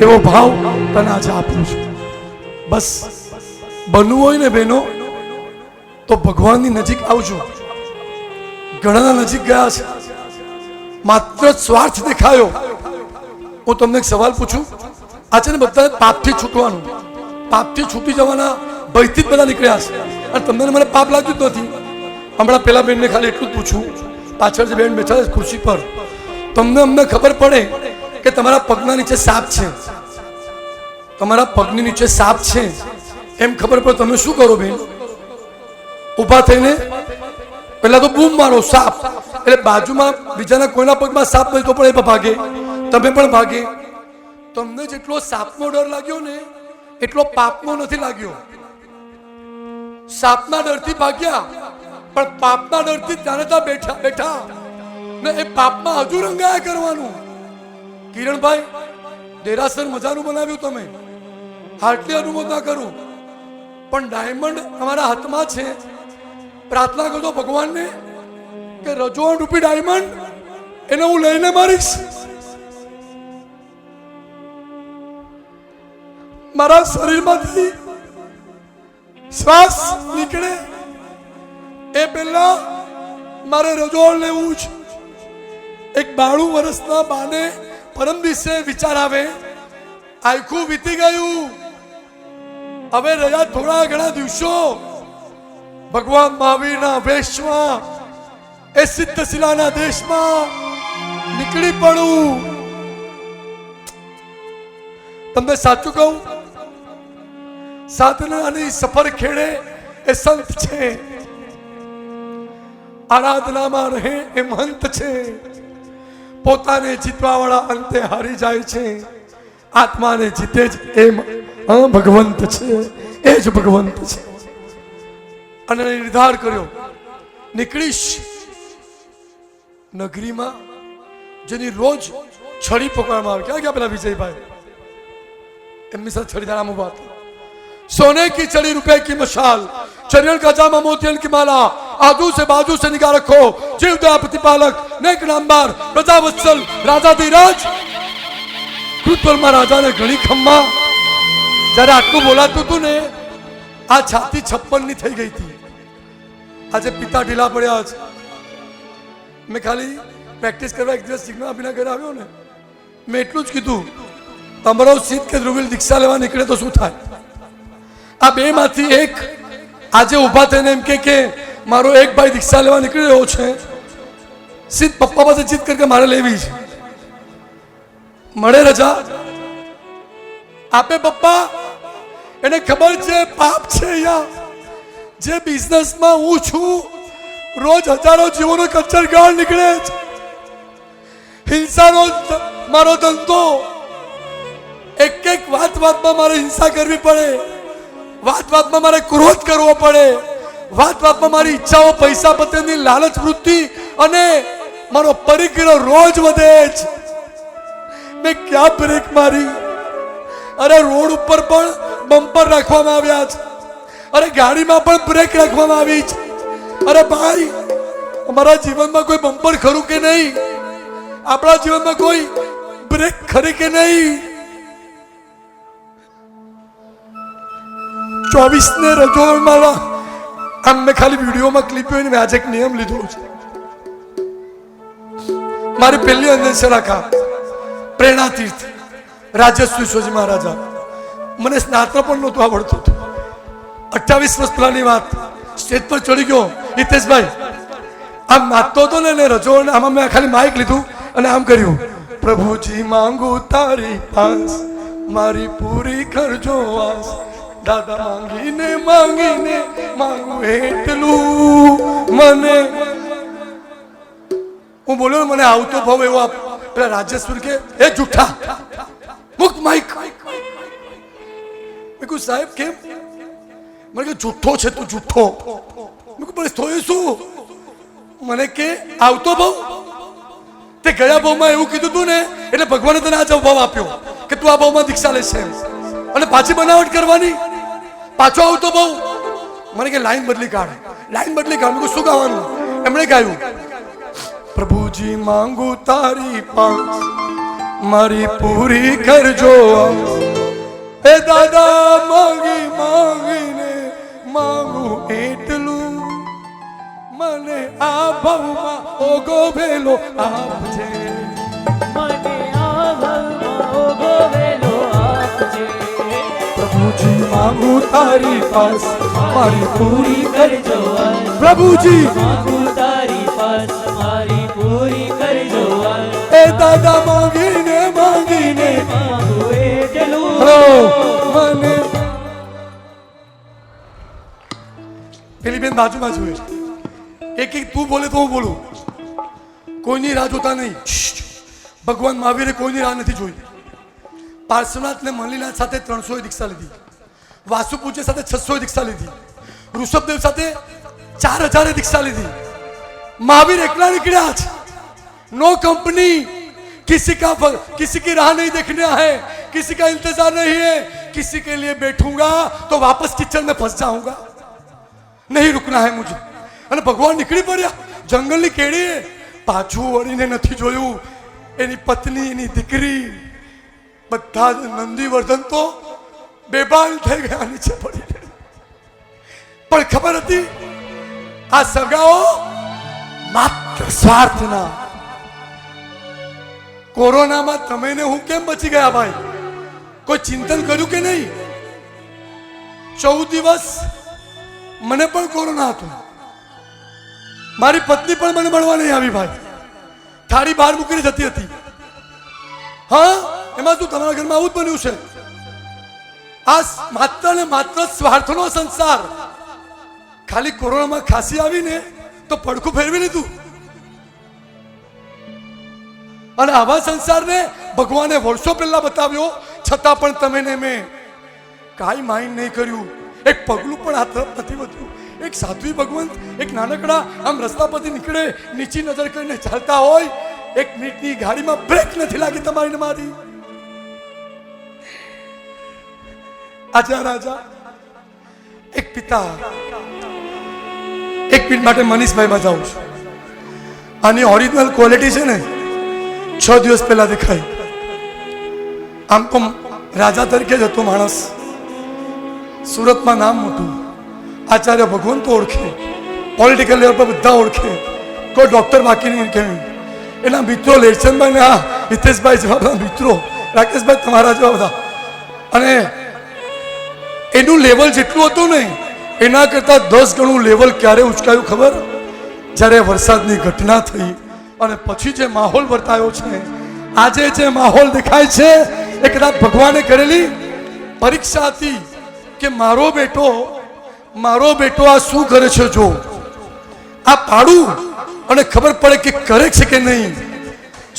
એવો ભાવ તને આજે આપું છું. બસ બનવું હોય ને બહેનો તો ભગવાનની નજીક આવજો. ઘણા નજીક ગયા છે, માત્ર સ્વાર્થ દેખાયો. હું તમને એક સવાલ પૂછું, આ છે ને બધાને પાપથી છૂટવાનું, પાપથી છૂટી જવાના ભયથી જ બધા નીકળ્યા છે. અને તમને મને પાપ લાગ્યું જ નથી. હમણાં પેલા બેનને ખાલી એટલું જ પૂછું, પાછળ જે બેન બેઠા છે ખુરશી પર, તમને અમને ખબર પડે કે તમારા પગના નીચે સાપ છે, તમારા પગની નીચે સાપ છે એમ ખબર પડે, તમે શું કરો બેન? ઊભા થઈને પહેલા તો બૂમ મારો સાપ, એટલે બાજુમાં બીજાના કોઈના પગમાં સાપ મળતો પણ એ ભાગે, તમે પણ ભાગે. તમને જેટલો સાપનો ડર લાગ્યો ને એટલો પાપનો નથી લાગ્યો. સાપના ડરથી ભાગ્યા, પણ પાપના ડરથી જાણે ત્યાં બેઠા બેઠા ને એ પાપમાં હજુ રંગાયા કરવાનું. કિરણભાઈ, દેરાસર મજાનું બનાવ્યું તમે, હાર્ટલી અનુમોદના કરું, પણ ડાયમંડ અમારા હાથમાં છે. પ્રાર્થના કરજો ભગવાનને કે રજોવણ રૂપી ડાયમંડ એને હું લઈને મારીશ. મારા શરીરમાંથી શ્વાસ નીકળે એ પહેલા મારે રજોવણ લેવું છે. એક 92 વર્ષના બાને પરમ દિવસે વિચાર આવે, આખું વીતી ગયું, હવે રહ્યા થોડા ઘણા દિવસો ભગવાન મહાવીરના વેશમાં એ સિદ્ધશિલાના દેશમાં નીકળી પડું. તમને સાચું કહું, સાધનાની સફર ખેડે એ સંત છે, આરાધનામાં રહે એ મહંત છે, પોતાને જીતવા વાળા અંતે હારી જાય છે, આત્માને જીતે જ એ ભગવંત છે, એ જ ભગવંત છે. અને નિર્ધાર કર્યો, નીકળીશ નગરીમાં જેની રોજ છડી પકડવામાં આવે. ક્યાં ગયા પેલા વિજયભાઈ? એમની સાથે છડી ધારા મુબાત, सोने की चढ़ी रुपए की मशाल, चरियल का जामा मोतियन की माला, आजू से बाजू से निगाह रखो, जीव दया प्रतिपालक, नेक नामदार, प्रजा वत्सल, राजा धीराज. કૃતવલમાં રાજાને ઘણી ખમ્મા. જ્યારે આટલું બોલાતું હતું ને, આ છાતી 56 ની થઈ ગઈ હતી. આજે પિતા ઢીલા પડ્યા છે. મેં ખાલી પ્રેક્ટિસ કરવા એક દિવસ સિગ્નલ આપીને ઘરે આવ્યો ને, મેં એટલું જ કીધું, તમારો સીધ કે ધ્રુવીલ દીક્ષા લેવા નીકળે તો શું થાય? આ બે માંથી એક આજે ઉભા થઈને એમ કે મારો એક ભાઈ દીક્ષા લેવા નીકળી રહ્યો છે, સીધ પપ્પા પાસે જીત ਕਰਕੇ મારે લેવી છે, મળે રજા આપે પપ્પા? એને ખબર છે પાપ છે. અહીંયા જે બિઝનેસમાં હું છું, રોજ હજારો જીવોનો કચરગાળ નીકળે છે, હિંસાનો મારો ધંધો, એક એક વાતમાં મારે હિંસા કરવી પડે, વાતમાં મારે ક્રોધ કરવો પડે, વાતમાં મારી ઈચ્છાઓ, પૈસા પતેની લાલચ વૃત્તિ અને મારો પરિગ્રહ રોજ વધે છે. મેં ક્યાં બ્રેક મારી? અરે રોડ ઉપર પણ બમ્પર રાખવામાં આવ્યા છે, અરે ગાડીમાં પણ બ્રેક રાખવામાં આવી છે. અરે ભાઈ, અમારા જીવનમાં કોઈ બમ્પર ખરું કે નહીં? આપણા જીવનમાં કોઈ બ્રેક ખરી કે નહીં? 24 ને રજોવણમાં આમ મેં ખાલી વિડીયોમાં ક્લિપ જોઈને મેં આજે એક નિયમ લીધો છે. મારી પહેલી અંજન રાખા પ્રેરણા તીર્થ રાજેશ્વરી સ્વામી મહારાજા, મને સ્નાતક પણ નહોતું આવડતું. 28 વર્ષ પહેલાની વાત, સ્ટેજ પર ચડી ગયો, હિતેશભાઈ આમ નાચતો હતો ને રજોવણ, આમાં મેં ખાલી માઇક લીધું અને આમ કર્યું, પ્રભુજી માંગુ તારી પાસ, મારી પૂરી કરજો આસ, દાદા માંગીને માંગીને માંગુ એટલું મને. હું બોલ્યો મને આવતો ભાવ એવો આપ. પેલા રાજેશ્વર કે એ જુઠ્ઠા, મુક્ત માઇક. મેં કહ્યું સાહેબ કેમ? મને કે જુઠ્ઠો છે તું, જુઠ્ઠો. મેં કહ્યું બસ થોયું શું? મને કે આવતો ભાવ તે ગયા ભાવમાં એવું કીધું તું ને, એટલે ભગવાને તને આ ભાવ આપ્યો કે તું આ ભાવમાં દીક્ષા લેશે અને પાછી બનાવટ કરવાની. પાછો આવતો બહુ મને કે લાઈન બદલી કાઢ. મેં શું ગાવાનું? એમણે ગાયું, પ્રભુજી માંગુ તારી પાંચ મારી પૂરી કરજો. એ દાદા માંગી માંગીને માંગુ એટલું મને આ ભાવમાં ઓગો ભેલો આપજે. મને આ ભાવમાં ઓગો વેલો આપજે. પ્રભુજી માંગુ તારી પાસ મારી પૂરી કરજો પ્રભુજી માંગુ તારી પાસ મારી પૂરી કરજો. એ દાદા માંગીને માંગુ એટલું મને. પેલી બેન બાજુમાં જોઈએ, એક તું બોલે તો હું બોલું. કોઈની રાહ જોતા નહીં. ભગવાન મહાવીરે કોઈની રાહ નથી જોઈ. પાર્શ્વનાથ ને મલ્લીનાથ સાથે 300 દીક્ષા લીધી. વાસુ પૂજ્ય સાથે 600 દીક્ષા લીધી. ઋષભદેવ સાથે 4000 દીક્ષા લીધી. મહાવીર એકલા નીકળ્યા છે. नो कंपनी, किसी की राह नहीं देखने है, किसी का इंतजार नहीं है. किसी के लिए बैठूंगा तो वापस किचन में फंस जाऊंगा. नहीं रुकना है मुझे. અને ભગવાન નીકળી પડ્યા જંગલની કેડીએ. પાછું વળીને નથી જોયું. એની પત્ની, એની દીકરી, બધા જ નંદીવર્ધન તો બેભાન થઈ ગયા નીચે પડીને. પણ ખબર હતી આ સગાઓ માત્ર સ્વાર્થના. કોરોનામાં તમે ને હું કેમ બચી ગયા ભાઈ? કોઈ ચિંતન કર્યું કે નહીં? 14 દિવસ મને પણ કોરોના હતો. મારી પત્ની પણ મને મળવા નહીં આવી ભાઈ. થાળી બહાર મૂકીને જતી હતી. હા, એમાં શું તમારા ઘરમાં આવું જ બન્યું છે? આ માત્ર ને માત્ર સ્વાર્થનો સંસાર. ખાલી કોરોનામાં ખાંસી આવીને તો પડખું ફેરવી લીધું. અને આવા સંસારને ભગવાને વર્ષો પહેલા બતાવ્યો, છતાં પણ તમે ને મેં કાંઈ માઇન્ડ નહીં કર્યું. એક પગલું પણ આ તરફ નથી વધ્યું. એક સાધ્વી ભગવંત એક નાનકડા આમ રસ્તા પરથી નીકળે, નીચી નજર કરીને ચાલતા હોય. 1 મિનિટની ગાડીમાં બ્રેક નથી લાગી તમારી ને મારી. આજા રાજા એક પિતા. 1 મિનિટ માટે મનીષભાઈમાં જાઉં છું. આની ઓરિજિનલ ક્વોલિટી છે ને 6 દિવસ પહેલા દેખાય. આમ તો રાજા તરીકે જ હતો માણસ. સુરતમાં નામ મોટું. આચાર્ય ભગવંત તો ઓળખે, પોલિટિકલ લેવલ પર બધા ઓળખે. કોઈ ડોક્ટર બાકી નહીં કે એના મિત્રો લેરચંદભાઈ ને હા હિતેશભાઈ જેવા બધા મિત્રો, રાકેશભાઈ તમારા જેવા બધા. અને એનું લેવલ જેટલું હતું ને એના કરતાં 10 ગણું લેવલ ક્યારે ઉચકાયું ખબર? જ્યારે વરસાદની ઘટના થઈ અને પછી જે માહોલ વર્તાયો છે. આજે જે માહોલ દેખાય છે એ કદાચ ભગવાને કરેલી પરીક્ષા હતી કે મારો બેટો આ શું કરે છે. જો આ પાડું અને ખબર પડે કે કરે છે કે નહીં.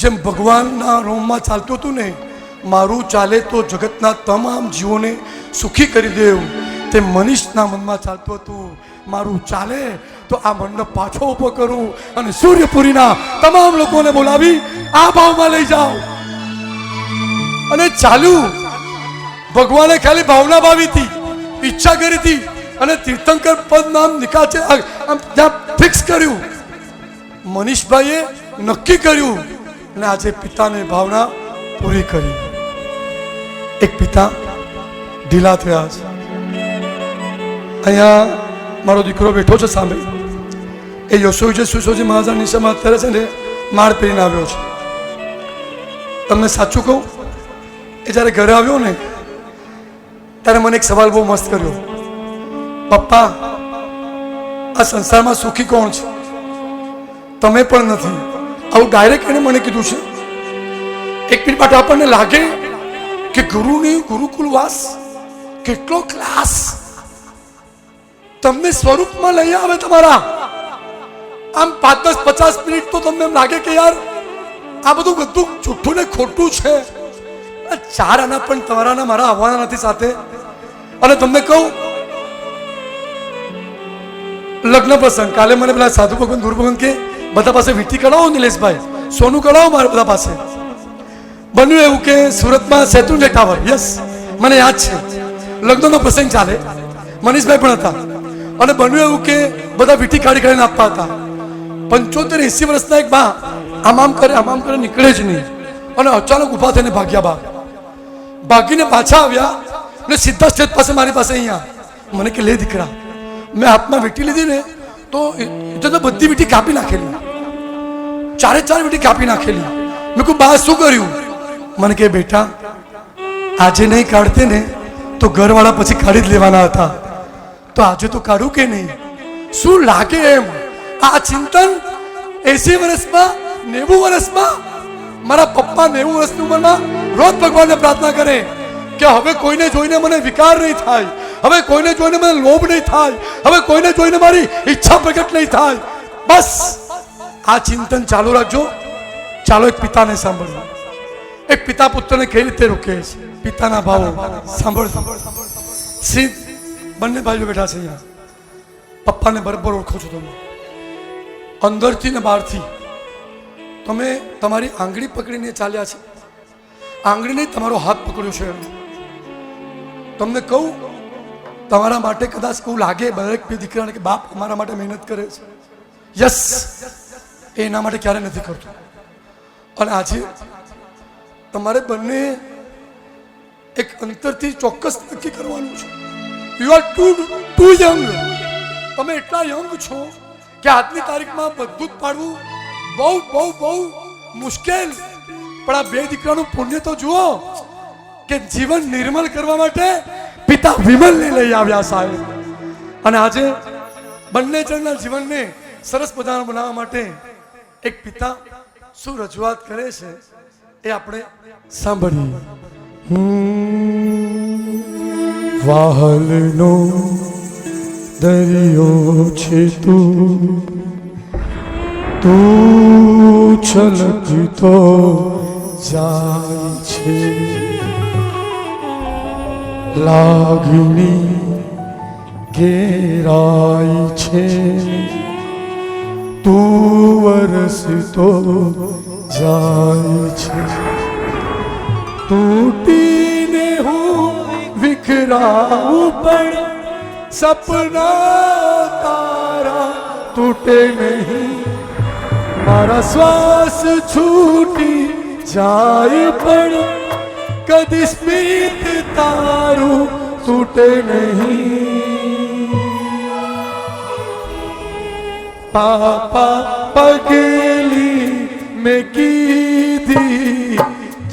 જેમ ભગવાનના રોમમાં ચાલતું હતું ને, મારું ચાલે તો જગતના તમામ જીવોને સુખી કરી દેવું, તે મનીષના મનમાં ચાલતું હતું. મારું ચાલે તો આ મંડપ પાછો ઉભો કરું અને સૂર્યપુરીના તમામ લોકોને બોલાવી આ ભાવમાં લઈ જાઓ. અને ચાલ્યું. ભગવાને ખાલી ભાવના ભાવી હતી, ઈચ્છા કરી હતી અને તીર્થંકર પદ નામ નિકાચે ત્યાં ફિક્સ કર્યું. મનીષભાઈએ નક્કી કર્યું અને આજે પિતાની ભાવના પૂરી કરી. એક પિતા ઢીલા થયા છે. અહીંયા મારો દીકરો બેઠો છે સામે. એ યશોજી સુશોજી મહારાજની નિશામાં અત્યારે છે ને માળ પહેરીને આવ્યો છે. તમને સાચું કહું, એ જ્યારે ઘરે આવ્યો ને ત્યારે મને એક સવાલ બહુ મસ્ત કર્યો. પપ્પા, આ સંસારમાં સુખી કોણ છે? તમે પણ નથી. આવું ડાયરેક્ટ એને મને કીધું છે. 1 મિનિટ માટે આપણને લાગે કે ગુરુની ગુરુકુલવાસ કેટલો ક્લાસ. તમને સ્વરૂપમાં લઈ આવે તમારા. આમ 5-10-50 મિનિટ તો તમને એમ લાગે કે યાર આ બધું જૂઠું ને ખોટું છે. 4 આના પણ તમારાના મારા આવવાના નથી સાથે. અને તમને કહું, લગ્ન પ્રસંગ કાલે મને પેલા સાધુ ભગવાન ગુરુ ભગવાન કે બધા પાસે વીંટી કઢાવો નિલેશભાઈ, સોનું કઢાવો મારા બધા પાસે. બન્યું એવું કે સુરતમાં સેતુંજે ટાવર, યસ મને યાદ છે, લગ્નનો પ્રસંગ ચાલે મનીષભાઈ પણ હતા. અને બન્યું એવું કે બધા વીટી કાઢી કાઢીને આપવા હતા. 75-80 વર્ષના એક બા આમ કરે નીકળે જ નહીં. અને અચાનક ઊભા થઈને ભાગ્યા બા. ભાગીને પાછા આવ્યા ને સીધા સ્ટેજ પાસે મારી પાસે અહીંયા મને કે લે દીકરા. મેં હાથમાં વીટી લીધી ને તો બધી વીટી કાપી નાખેલી, 4 વીટી કાપી નાખેલી. મેં કહું બા શું કર્યું? મને કે બેટા આજે નહીં કાઢતે ને તો ઘરવાળા પછી કાઢી જ લેવાના હતા, તો આજે તો કાઢું કે નહીં? શું લાગે એમ આ ચિંતન 80 વર્ષમાં 90 વર્ષમાં મારા પપ્પા 90 વર્ષની ઉંમરમાં રોજ ભગવાનને પ્રાર્થના કરે કે હવે કોઈને જોઈને મને વિકાર નહીં થાય, હવે કોઈને જોઈને મને લોભ નહીં થાય, હવે કોઈને જોઈને મારી ઈચ્છા પ્રગટ નહીં થાય. બસ આ ચિંતન ચાલુ રાખજો. ચાલો એક પિતાને સાંભળો. એક પિતા પુત્રને કઈ રીતે રોકે છે, પિતાના ભાવો સાંભળ. સિદ્ધ બંને ભાઈઓ બેઠા છે અહીંયા. પપ્પાને બરાબર ઓળખો છો તમે, અંદરથી ને બહારથી. તમે તમારી આંગળી પકડીને ચાલ્યા છે, આંગળી નહીં તમારો હાથ પકડ્યો છે. તમને કહું તમારા માટે કદાચ એવું લાગે દરેક દીકરાને કે બાપ અમારા માટે મહેનત કરે છે. યસ, એ એના માટે ક્યારે નથી કરતો. અને આજે તમારે બંને એક અંતરથી ચોક્કસ નક્કી કરવાનું છે. You are too young. તમે એટલા યંગ છો કે આજની તારીખમાં બધું જ પાડવું બહુ બહુ બહુ મુશ્કેલ. પણ આ બે દીકરાનું પુણ્ય તો જુઓ કે જીવન નિર્મલ કરવા માટે પિતા વિમલને લઈ આવ્યા સાહેબ. અને આજે બંને જણના જીવનને સરસ મજાનું બનાવવા માટે એક પિતા શું રજૂઆત કરે છે એ આપણે સાંભળીએ. વાહલનો દરિયો છે તું છલકતો જાય છે, લાગણી ઘેરાય છે, તું વરસતો જાય છે. તૂટીને હું વિખરાવું પણ સપના તારા તૂટે નહીં. મારા શ્વાસ છૂટી જાય પણ કદી સ્મિત તારું તૂટે નહીં. પાપા પગલી મેં કીધી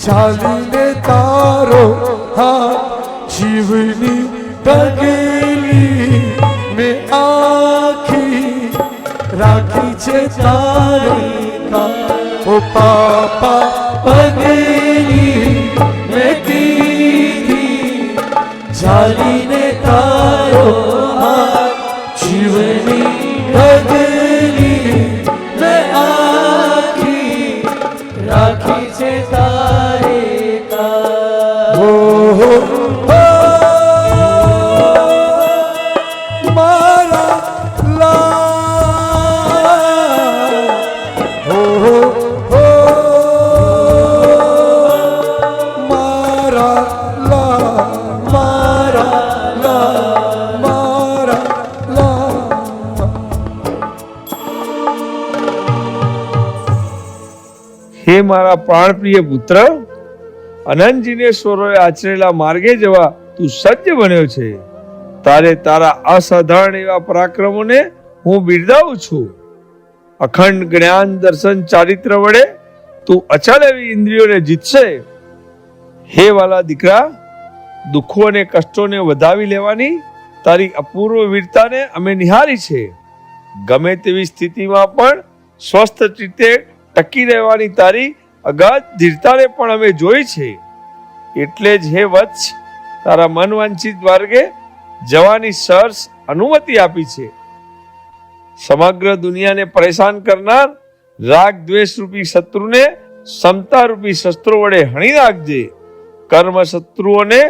ચાલીને તારો હાથ, જીવની પગલી મેં આખી રાખી છે તારી કા. ઓ પાપા પગલી મેં કીધી ચાલીને તારો હાથ, જીવની પગલી મેં આખી રાખી છે તારી કા. મારા હે મારા પ્રાણપ્રિય પુત્ર, અનંતજીને સ્વરોએ આચરેલા માર્ગે જવા તું સજ્જ બન્યો છે. તારે તારા અસાધારણ એવા પરાક્રમોને હું બિરદાવું છું. અખંડ જ્ઞાન દર્શન ચારિત્ર વડે તું અચલ એવી ઇન્દ્રિયોને જીતશે. હે વાલા દીકરા, દુઃખો અને કષ્ટોને વધાવી લેવાની તારી અપૂર્વ વીરતાને અમે નિહાળી છે. ગમે તેવી સ્થિતિમાં પણ સ્વસ્થ રીતે ટકી રહેવાની તારી અગાધ ધીરતાને પણ અમે જોઈ છે. એટલે જ હે વત્સ, તારા મનવાંછિત માર્ગે જવાની સહર્ષ અનુમતિ આપી છે. સમગ્ર દુનિયાને પરેશાન કરનાર રાગ દ્વેષ રૂપી શત્રુને સમતા રૂપી શસ્ત્રો વડે હણી નાખજે. કર્મ શત્રુઓને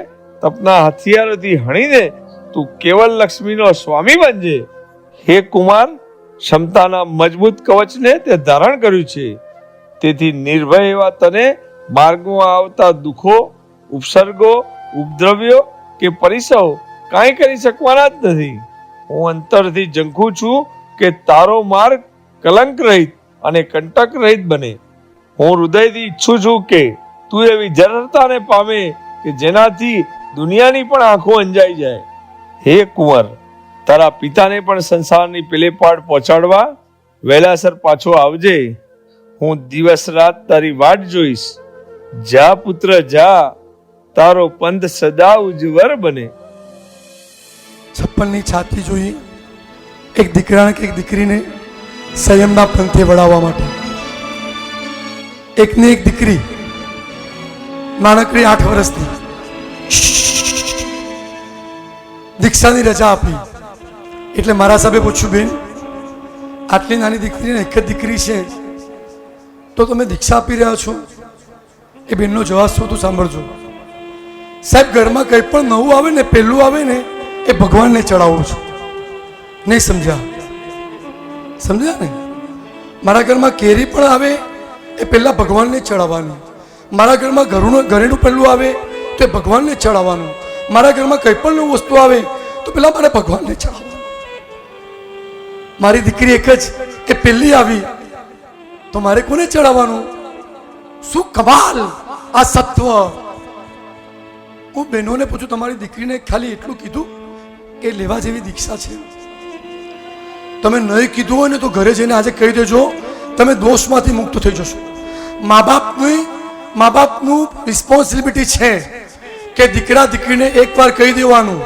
તપના હથિયારોથી હણીને તું કેવલ લક્ષ્મીનો સ્વામી બનજે. હે કુમાર, ક્ષમતાના મજબૂત કવચને તે ધારણ કર્યું છે. તેથી નિર્ભય એવા તને માર્ગમાં આવતા દુઃખો, ઉપસર્ગો, ઉપદ્રવ્યો કે પરિસવો કાંઈ કરી શકવાના જ નથી. હું અંતરથી ઝંખું છું કે તારો માર્ગ કલંક રહિત અને કંટક રહિત બને. હું હૃદયથી ઈચ્છું છું કે તું એવી જરતાને પામે કે જેનાથી દુનિયાની પણ આંખો અંજાઈ જાય. હે કુંવર, તારા પિતાને પણ સંસારની પેલે પાડ પહોંચાડવા વહેલાસર પાછો આવજે. હું દિવસ રાત તારી વાટ જોઈશ. જા પુત્ર જા, તારો પંથ સદા ઉજ્જવળ બને. છપ્પનની છાતી જોઈ એક દીકરાને કે એક દીકરીને સંયમના પંથે વળાવવા માટે. એકની એક દીકરી નાનકડી 8 વર્ષની દીક્ષાની રજા આપી. એટલે મારા સાહેબે પૂછ્યું, બેન આટલી નાની દીકરીને એક જ દીકરી છે તો તમે દીક્ષા આપી રહ્યા છો? એ બેનનો જવાબ શું તું સાંભળજો. સાહેબ, ઘરમાં કંઈ પણ નવું આવે ને, પહેલું આવે ને, એ ભગવાનને ચડાવું છું. નહીં સમજ્યા? સમજ્યા ને? મારા ઘરમાં કેરી પણ આવે એ પહેલાં ભગવાનને ચડાવવાની. મારા ઘરમાં ઘરેણું પહેલું આવે તો એ ભગવાનને ચડાવવાનું. મારા ઘરમાં કંઈ પણ નવું વસ્તુ આવે તો પહેલાં મારે ભગવાનને ચડાવવાનું. મારી દીકરી એક જ એ પહેલી આવી તો મારે કોને ચડાવવાનું? શું કમાલ આ સત્વ! હું બહેનોને પૂછું, તમારી દીકરીને ખાલી એટલું કીધું કે લેવા જેવી દીક્ષા છે? તમે નહીં કીધું હોય ને તો ઘરે જઈને આજે કહી દેજો, તમે દોષમાંથી મુક્ત થઈ જશો. મા બાપનું રિસ્પોન્સિબિલિટી છે કે દીકરા દીકરીને એકવાર કહી દેવાનું,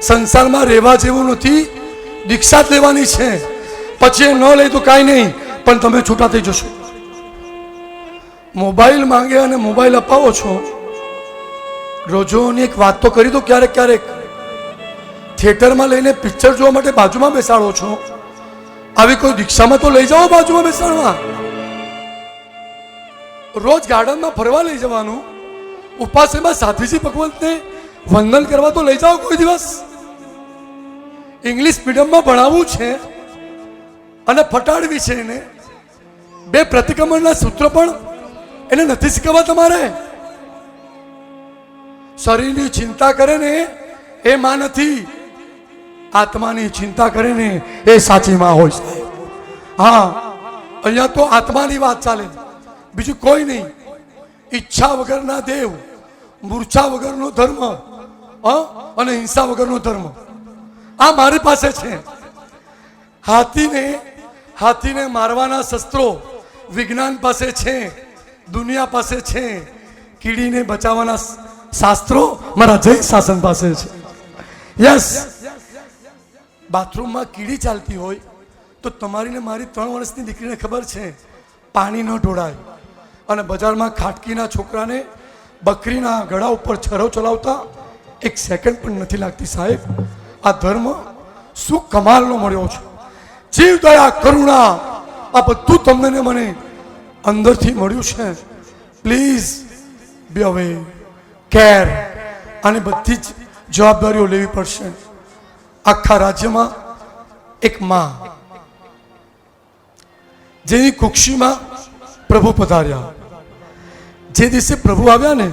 સંસારમાં રહેવા જેવું નથી, દીક્ષા જ લેવાની છે. પછી ન લે તો કાંઈ નહીં, પણ તમે છૂટા થઈ જશો. મોબાઈલ માંગે અને મોબાઈલ અપાવો છો. રોજોની એક વાત તો કરી દો. ક્યારેક ક્યારેક થિયેટરમાં લઈને પિક્ચર જોવા માટે બાજુમાં બેસાડો છો. આવી કોઈ દીક્ષામાં તો લઈ જાઓ બાજુમાં બેસાડવા. રોજ ગાર્ડનમાં ફરવા લઈ જવાનું. ઉપાસમાં સાધીજી ભગવંતને વંદન કરવા તો લઈ જાઓ કોઈ દિવસ. ઇંગ્લિશ મીડિયમમાં ભણાવવું છે અને ફટાડવી છે એને. 2 પ્રતિક્રમણના સૂત્ર પણ એને નથી શીખવા તમારે. શરીરની ચિંતા કરે ને એ માં નથી, આત્માની ચિંતા કરે ને એ સાચી માં હોય છે. હા, અહીંયા તો આત્માની વાત ચાલે, બીજું કોઈ નહીં. ઈચ્છા વગરના દેવ, મૂર્છા વગરનો ધર્મ અને હિંસા વગરનો ધર્મ આ મારી પાસે છે. હાથીને મારવાના શસ્ત્રો વિજ્ઞાન પાસે છે, દુનિયા પાસે છે. કીડીને બચાવવાના શાસ્ત્રો મારા જય શાસન પાસે છે. યસ, બાથરૂમમાં કીડી ચાલતી હોય તો તમારી ને મારી 3 વર્ષની દીકરીને ખબર છે પાણી ન ઢોળાય. અને બજારમાં ખાટકીના છોકરાને બકરીના ગળા ઉપર છરો ચલાવતા 1 સેકન્ડ પણ નથી લાગતી. સાહેબ, આ ધર્મ શું કમાલનો મળ્યો છે. જીવ, દયા, કરુણા, આ બધું તમને ને મને અંદરથી મળ્યું છે. પ્લીઝ બી અવે, કેર. આની બધી જ જવાબદારીઓ લેવી પડશે. આખા રાજ્યમાં એક માં જેની કુક્ષીમાં પ્રભુ પધાર્યા. જે દિવસે પ્રભુ આવ્યા ને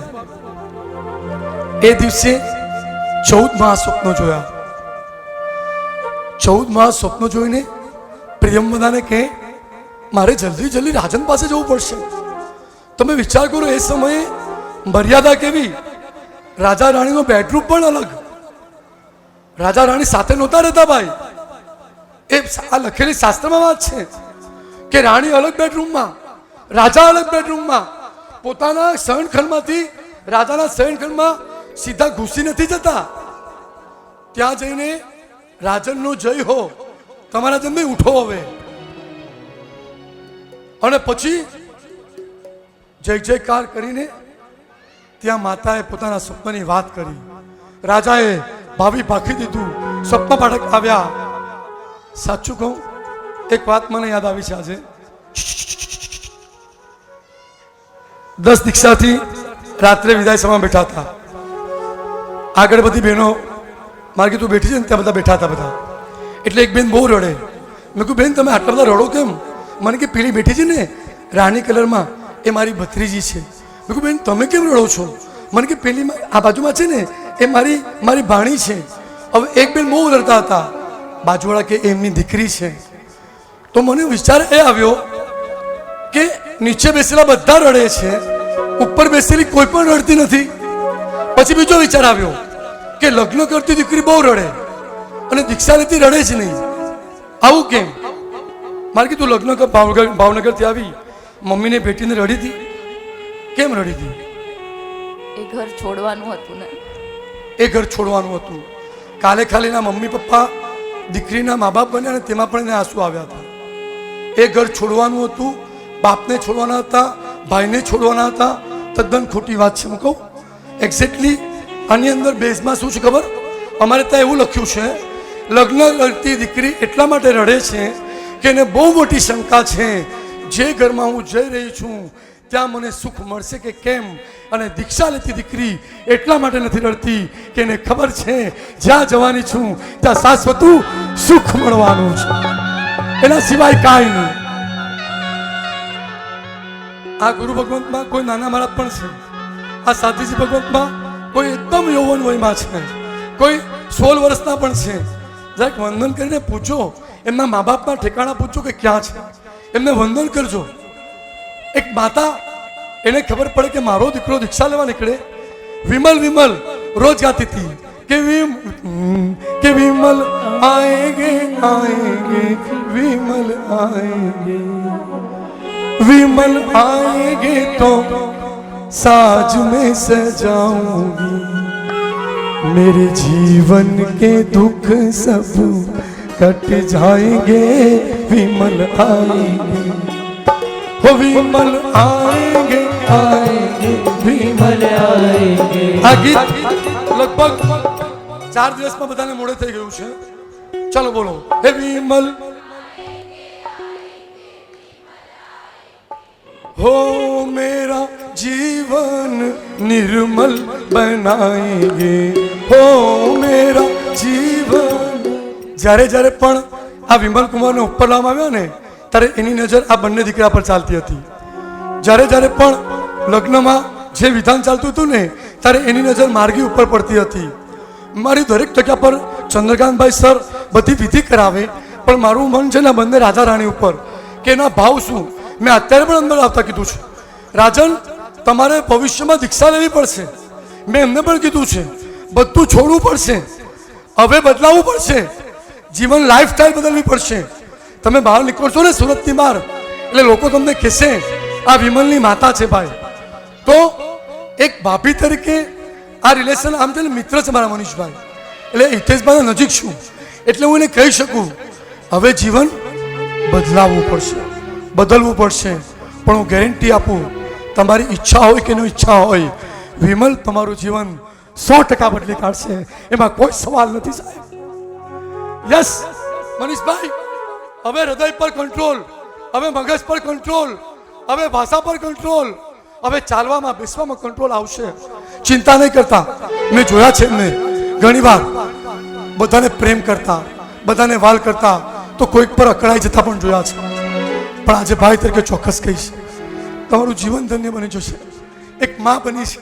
એ દિવસે 14 મહાસ્વપ્નો જોયા. 14 મહાસ્વપ્નો જોઈને પ્રિયંવદાને કહે, મારે જલ્દી રાજન પાસે જવું પડશે. તમે વિચાર કરો, એ સમયે મર્યાદા કેવી! રાજા રાણીનો બેડરૂમ પણ અલગ. રાજા રાણી સાથે નહોતા રહેતા ભાઈ. એ આ લખેલી શાસ્ત્રમાં વાત છે કે રાણી અલગ બેડરૂમમાં, રાજા અલગ બેડરૂમમાં. પોતાના શયનખંડમાંથી રાજાના શયનખંડમાં સીધા ઘૂસી નથી જતા. ત્યાં જઈને રાજનનો જય હો, તમારા જન્મે ઉઠો હવે. અને પછી જય જયકાર કરીને ત્યાં માતાએ પોતાના સ્વપ્નની વાત કરી. રાજાએ ભાવી ભાખી દીધું. સ્વપ્ન પાઠક આવ્યા. સાચું કહું, એક વાત મને યાદ આવી છે આજે. 10 દીક્ષાથી રાત્રે વિદાય સભામાં બેઠા હતા. આગળ બધી બહેનો મારે કીધું બેઠી છે ને, ત્યાં બધા બેઠા હતા બધા. એટલે એક બેન બહુ રડે. મેં કહ્યું, બેન તમે આટલા બધા રડો કેમ? મને કે પેલી બેઠી છે ને રાણી કલરમાં, એ મારી ભત્રીજી છે. મેં કહ્યું, બેન તમે કેમ રડો છો? મને કે પેલી આ બાજુમાં છે ને એ મારી ભાણી છે. હવે એક બેન બહુ રડતા હતા, બાજુવાળા કે એમની દીકરી છે. તો મને વિચાર એ આવ્યો કે નીચે બેસેલા બધા રડે છે, ઉપર બેસેલી કોઈ પણ રડતી નથી. પછી બીજો વિચાર આવ્યો કે લગ્ન કરતી દીકરી બહુ રડે અને દીક્ષા લેતી રડે જ નહીં, આવું કેમ? મારે કીધું લગ્ન કર ભાવનગરથી આવી, મમ્મીને ભેટીને રડી હતી, કેમ રડી હતી? એ ઘર છોડવાનું હતું ને. એ ઘર છોડવાનું હતું. કાલે ખાલીના મમ્મી પપ્પા દીકરીના મા બાપ બન્યા અને તેમાં પણ એને આંસુ આવ્યા હતા. એ ઘર છોડવાનું હતું, બાપને છોડવાના હતા, ભાઈને છોડવાના હતા. તદ્દન ખોટી વાત છે. હું કહું એક્ઝેક્ટલી આની અંદર બેઝમાં શું છે ખબર? અમારે ત્યાં એવું લખ્યું છે, લગ્ન કરતી દીકરી એટલા માટે રડે છે કે એને બહુ મોટી શંકા છે જે ઘરમાં હું જઈ રહી છું ત્યાં મને સુખ મળશે કે કેમ. અને દીક્ષા લેતી દીકરી એટલા માટે નથી રડતી કે એને ખબર છે જ્યાં જવાની છું ત્યાં શાશ્વતું સુખ મળવાનું છે, એના સિવાય કાંઈ નહીં. આ ગુરુ ભગવંતમાં કોઈ નાના મહારાજ પણ છે, આ સાધીજી ભગવંતમાં કોઈ એકદમ યૌવન વયમાં છે, કોઈ 16 વર્ષના પણ છે. જરાક વંદન કરીને પૂછો, એમના મા બાપના ઠેકાણા પૂછો કે ક્યાં છે, એમને વંદન કરજો. એક માતા, એને ખબર પડે કે મારો દીકરો દીક્ષા લેવા નીકળે. વિમલ વિમલ રોજ ગાતી હતી કે વિમલ આએંગે આએંગે વિમલ આએંગે, विमल आएंगे तो साज में सजाऊंगी, मेरे जीवन के दुख सब कट जाएंगे, विमल आएंगे, हो विमल आएंगे आएंगे विमल आएंगे. આ ગીત લગભગ 4 દિવસમાં બધાને મોડે થઈ ગયું છે. ચાલો બોલો, હે વિમલ हो मेरा जीवन निर्मल बनाएंगे, हो मेरा जीवन. જ્યારે જ્યારે પણ આ વિમલ કુમારને ઉપર લાવવામાં આવ્યા ને ત્યારે એની નજર આ બંને દીકરા પર ચાલતી હતી. જ્યારે જ્યારે પણ લગ્નમાં જે વિધાન ચાલતું હતું ને ત્યારે એની નજર માર્ગી ઉપર પડતી હતી. મારી દરેક જગ્યા પર ચંદ્રકાંતભાઈ સર બધી વિધિ કરાવે, પણ મારું મન છે ને બંને રાજા રાણી ઉપર કે એના ભાવ શું. મેં અત્યારે પણ અંદર આવતા કીધું છે, રાજન તમારે ભવિષ્યમાં દીક્ષા લેવી પડશે. મેં એમને પણ કીધું છે બધું છોડવું પડશે, હવે બદલાવવું પડશે, જીવન લાઈફસ્ટાઈલ બદલવી પડશે. તમે બહાર નીકળશો ને સુરતની બહાર એટલે લોકો તમને કહેશે આ વિમલની માતા છે ભાઈ. તો એક ભાભી તરીકે આ રિલેશન આમ છે ને મિત્ર છે મારા મનીષભાઈ, એટલે હિતેશભાઈના નજીક છું એટલે હું એને કહી શકું હવે જીવન બદલાવવું પડશે, બદલવું પડશે. પણ હું ગેરંટી આપું, તમારી ઈચ્છા હોય કે ન ઈચ્છા હોય, વિમલ તમારું જીવન 100% બદલી કાઢશે, એમાં કોઈ સવાલ નથી સાહેબ. યસ મનીષભાઈ, હવે હૃદય પર કંટ્રોલ, હવે મગજ પર કંટ્રોલ, હવે ભાષા પર કંટ્રોલ, હવે ચાલવામાં બેસવામાં કંટ્રોલ આવશે. ચિંતા નહીં કરતા. મેં જોયા છે એમને ઘણીવાર બધાને પ્રેમ કરતા, બધાને વાલ કરતા, તો કોઈક પર અકળાઈ જતા પણ જોયા છે. પણ આજે ભાઈ તરીકે ચોક્કસ કહીશ, તમારું જીવન ધન્ય બની જશે. એક માં બની છે,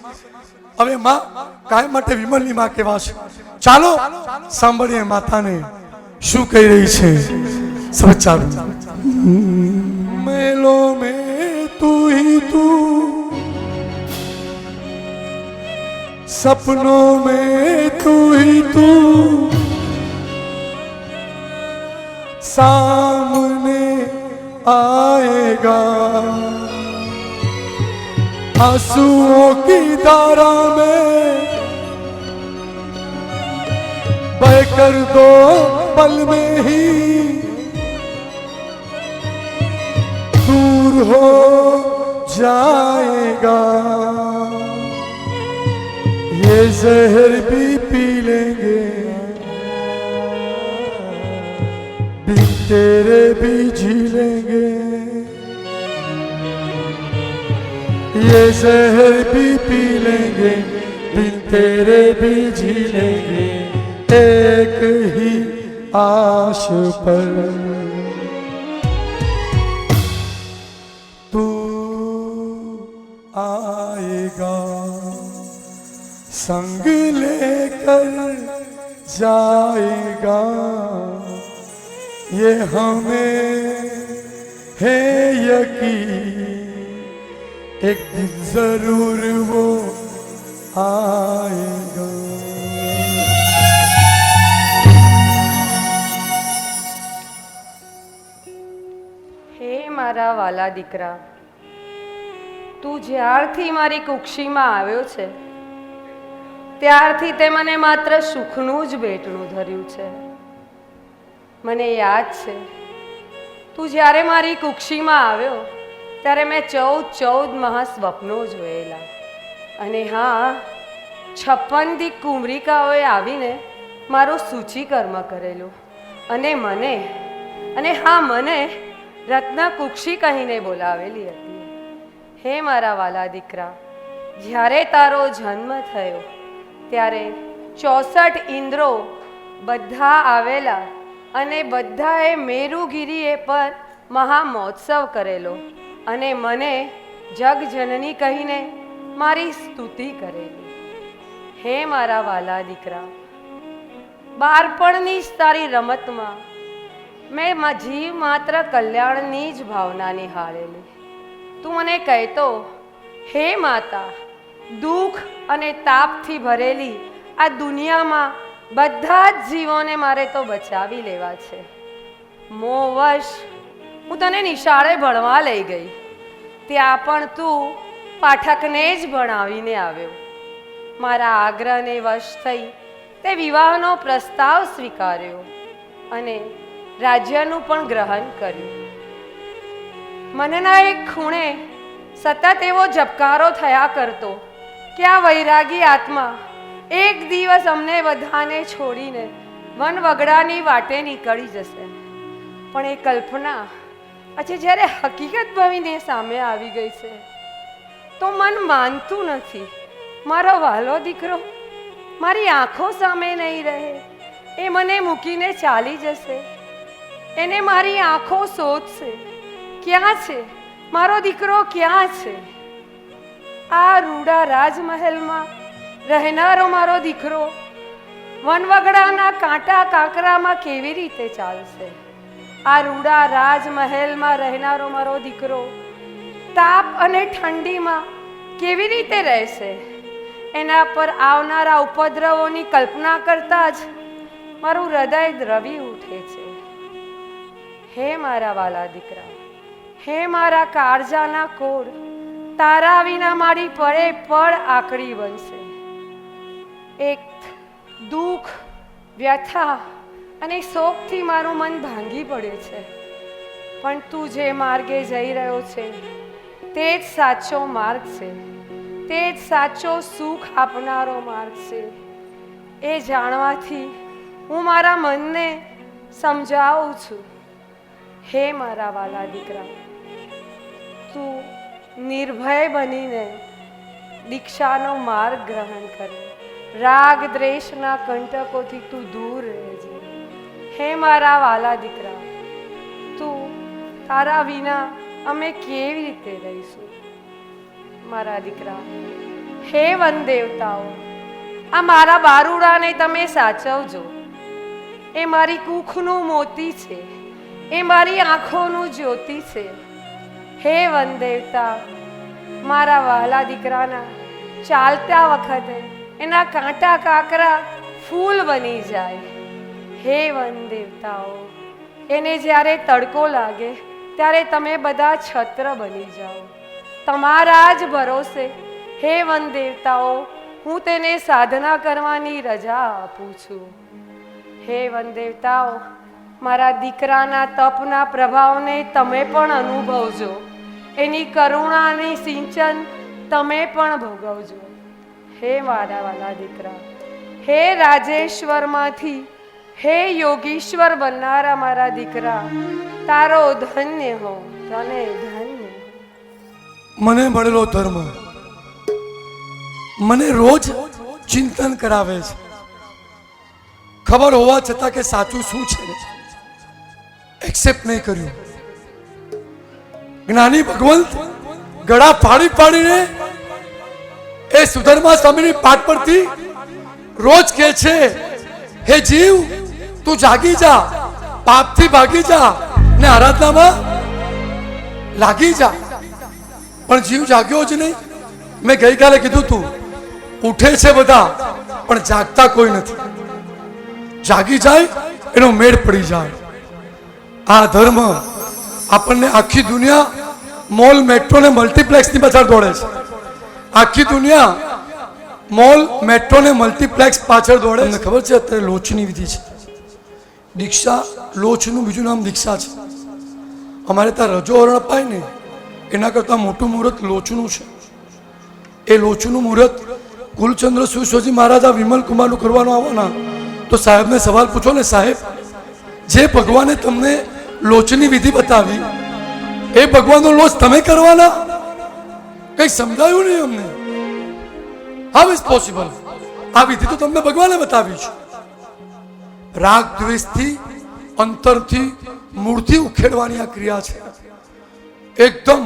હવે માં કાયમ માટે વિમલની માં કહેવાશે. ચાલો સાંભળીએ માતાને શું કહી રહી છે. સબ ચાલો. મેલો મે તું ही તું, सपनों में तू ही तू, सामने आएगा आंसुओं की धारा में, बह कर दो पल में ही दूर हो जाएगा. ये जहर भी पी लेंगे, बिन तेरे भी जी लेंगे. ये जहर भी पी लेंगे, बिन तेरे भी जी लेंगे. एक ही आश पर तू आएगा, संग लेकर जाएगा ये हमें है यकीन एक दिन जरूर वो आएगा। હે મારા વાલા દીકરા, તું જ્યારથી મારી કુક્ષીમાં આવ્યો છે ત્યારથી તે મને માત્ર સુખનું જ બેટણું ધર્યું છે. મને યાદ છે તું જ્યારે મારી કુક્ષીમાં આવ્યો ત્યારે મેં 14 મહાસ્વપ્નો જોયેલા. અને હા, 56 દી કુંવરિકાઓએ આવીને મારું સૂચિકર્મ કરેલું અને મને રત્ન કુક્ષી કહીને બોલાવેલી હતી. હે મારા વાલા દીકરા, જ્યારે તારો જન્મ થયો ત્યારે 64 ઇન્દ્રો બધા આવેલા અને બધાએ મેરુગીરીએ પર મહામહોત્સવ કરેલો અને મને જગજનની કહીને મારી સ્તુતિ કરેલી. હે મારા વાલા દીકરા, બાળપણની જ તારી રમતમાં મેં જીવ માત્ર કલ્યાણની જ ભાવના નિહાળેલી. તું મને કહેતો, હે માતા, દુઃખ અને તાપથી ભરેલી આ દુનિયામાં બધા જ જીવોને મારે તો બચાવી લેવા છે. મોહવશ હું તને નિશાળે ભણવા લઈ ગઈ. ત્યાં પણ તું પાઠકને જ ભણાવીને આવ્યો. મારા આગ્રહને વશ થઈ તે વિવાહનો પ્રસ્તાવ સ્વીકાર્યો અને રાજ્યનું પણ ગ્રહણ કર્યું. મનના એક ખૂણે સતત એવો ઝબકારો થયા કરતો કે આ વૈરાગી આત્મા એક દિવસ અમને બધાને છોડીને વન વગડાની વાટે નીકળી જશે. પણ એ કલ્પના આજે જ્યારે હકીકત બનીને સામે આવી ગઈ છે તો મન માનતું નથી. મારો વહાલો દીકરો મારી આંખો સામે નહીં રહે, એ મને મૂકીને ચાલી જશે. એને મારી આંખો શોધશે. ક્યાં છે મારો દીકરો, ક્યાં છે? આ રૂડા રાજમહેલમાં રહેનારો મારો દીકરો વનવગડાના કાંટા કાંકરામાં કેવી રીતે ચાલશે? આ રૂડા રાજમહેલમાં રહેનારો મારો દીકરો તાપ અને ઠંડીમાં કેવી રીતે રહેશે? એના પર આવનારા ઉપદ્રવોની કલ્પના કરતા જ મારું હૃદય દ્રવી ઉઠે છે. હે મારા વાલા દીકરા, હે મારા કાળજાના કોડ, તારા વિના મારી પળે પળ આકડી બનશે. એક દુઃખ, વ્યથા અને શોકથી મારું મન ભાંગી પડે છે. પણ તું જે માર્ગે જઈ રહ્યો છે તે જ સાચો માર્ગ છે, તે જ સાચો સુખ આપનારો માર્ગ છે. એ જાણવાથી હું મારા મનને સમજાવું છું. હે મારા વાલા દીકરા, તું નિર્ભય બનીને દીક્ષાનો માર્ગ ગ્રહણ કરે. રાગ દ્વેષના કંટકોથી તું દૂર રહેજે. હે મારા વાલા દીકરા, તું તારા વિના અમે કેવી રીતે રહીશું? મારા દીકરા, હે વન દેવતાઓ, આ મારા બારુડાને તમે સાચવજો. એ મારી કુખનું મોતી છે, એ મારી આંખોનું જ્યોતિ છે. હે વન દેવતા, મારા વહાલા દીકરાના ચાલતા વખતે એના કાંટા કાંકરા ફૂલ બની જાય. હે વન દેવતાઓ, એને જ્યારે તડકો લાગે ત્યારે તમે બધા છત્ર બની જાઓ. તમારા જ ભરોસે હે વન દેવતાઓ હું તેને સાધના કરવાની રજા આપું છું. હે વન દેવતાઓ, મારા દીકરાના તપના પ્રભાવને તમે પણ અનુભવજો. એની કરુણાની સિંચન તમે પણ ભોગવજો. હે મારા વાલા દીકરા, હે રાજેશ્વરમાંથી હે યોગીશ્વર બનનારા મારા દીકરા, તારો ધન્ય હો, તને ધન્ય. મને મળેલો ધર્મ મને રોજ ચિંતન કરાવે છે. ખબર હોવા છતાં કે સાચું શું છે એક્સેપ્ટ નહીં કર્યું. જ્ઞાની ભગવંત ગળા ફાડી ફાડીને એ સુધર્મા સ્વામીની પાઠ પરથી રોજ કહે છે, હે જીવ, તું જાગી જા, પાપથી ભાગી જા ને આરાધનામાં લાગી જા. પણ જીવ જાગ્યો જ નહીં. મેં ગઈકાલે કીધું તું, ઉઠે છે બધા પણ જાગતા કોઈ નથી. જાગી જાય એનો મેળ પડી જાય. આ ધર્મ આપણને આખી દુનિયા મોલ, મેટ્રો ને મલ્ટીપ્લેક્સ ની પાછળ દોડે છે. આખી દુનિયા મોલ, મેટ્રો ને મલ્ટીપ્લેક્સ પાછળ દોડે. તમને ખબર છે અત્યારે લોચની વિધિ છે. દીક્ષા, લોચનું બીજું નામ દીક્ષા છે. અમારે ત્યાં રજો હરણ અપાય ને એના કરતાં મોટું મુહૂર્ત લોચનું છે. એ લોચનું મુહૂર્ત કુલચંદ્ર સુશોજી મહારાજા વિમલ કુમારનું કરવાનું આવવાના તો સાહેબને સવાલ પૂછો ને, સાહેબ જે ભગવાને તમને લોચની વિધિ બતાવી એ ભગવાનનો લોચ તમે કરવાના? કઈ સમજાયું નહીં અમને. How is possible? આ વિધિ તો તમને ભગવાને બતાવી છે. રાગ દ્વેષથી, અંતરથી, મૂળથી ઉખેડવાની આ ક્રિયા છે. એકદમ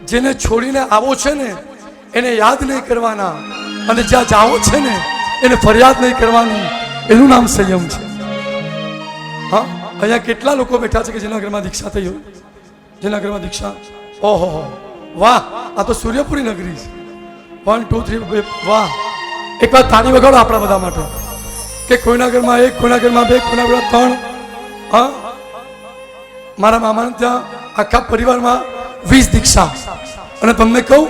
જેને છોડીને આવો છે ને એને યાદ નહીં કરવાના, અને જ્યાં જાઓ છે ને એને ફરિયાદ નહીં કરવાની. એનું નામ સંયમ છે. હા, અહીંયા કેટલા લોકો બેઠા છે કે જેના ઘરમાં દીક્ષા થઈ હોય? જેના ઘરમાં દીક્ષા, ઓહો વાહ, આ તો સૂર્યપુરી નગરી છે. 1 2 3 વાહ. એક વાર તાળી વગાડો આપણા બધા માટે કે કોઈના ઘરમાં 1, કોઈના ઘરમાં 2, કોઈના ઘરમાં 3. હા, મારા મામાને ત્યાં આખા પરિવારમાં 20 દીક્ષા. અને તમને કહું,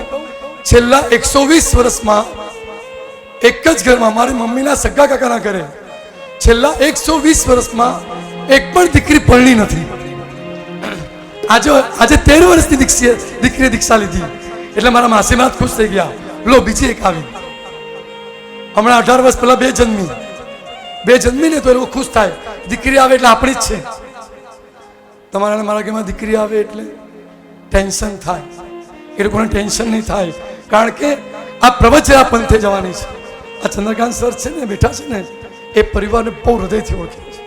છેલ્લા 120 વર્ષમાં એક જ ઘરમાં, મારી મમ્મીના સગા કાકાના ઘરે છેલ્લા 120 વર્ષમાં એક પણ દીકરી પરણી નથી. આજે 13 વર્ષની દીકરીએ દીક્ષા લીધી એટલે મારા માસીમાં જ ખુશ થઈ ગયા. લો, બીજી એક આવી. હમણાં 18 વર્ષ પહેલા બે જન્મી ને તો એ લોકો ખુશ થાય. દીકરી આવે એટલે આપણી જ છે. તમારા મારા ઘરમાં દીકરી આવે એટલે ટેન્શન થાય. એ લોકોને ટેન્શન નહીં થાય, કારણ કે આ પ્રવચના પંથે જવાની છે. આ ચંદ્રકાંત સર છે ને, બેઠા છે ને, એ પરિવારને બહુ હૃદયથી ઓળખે છે.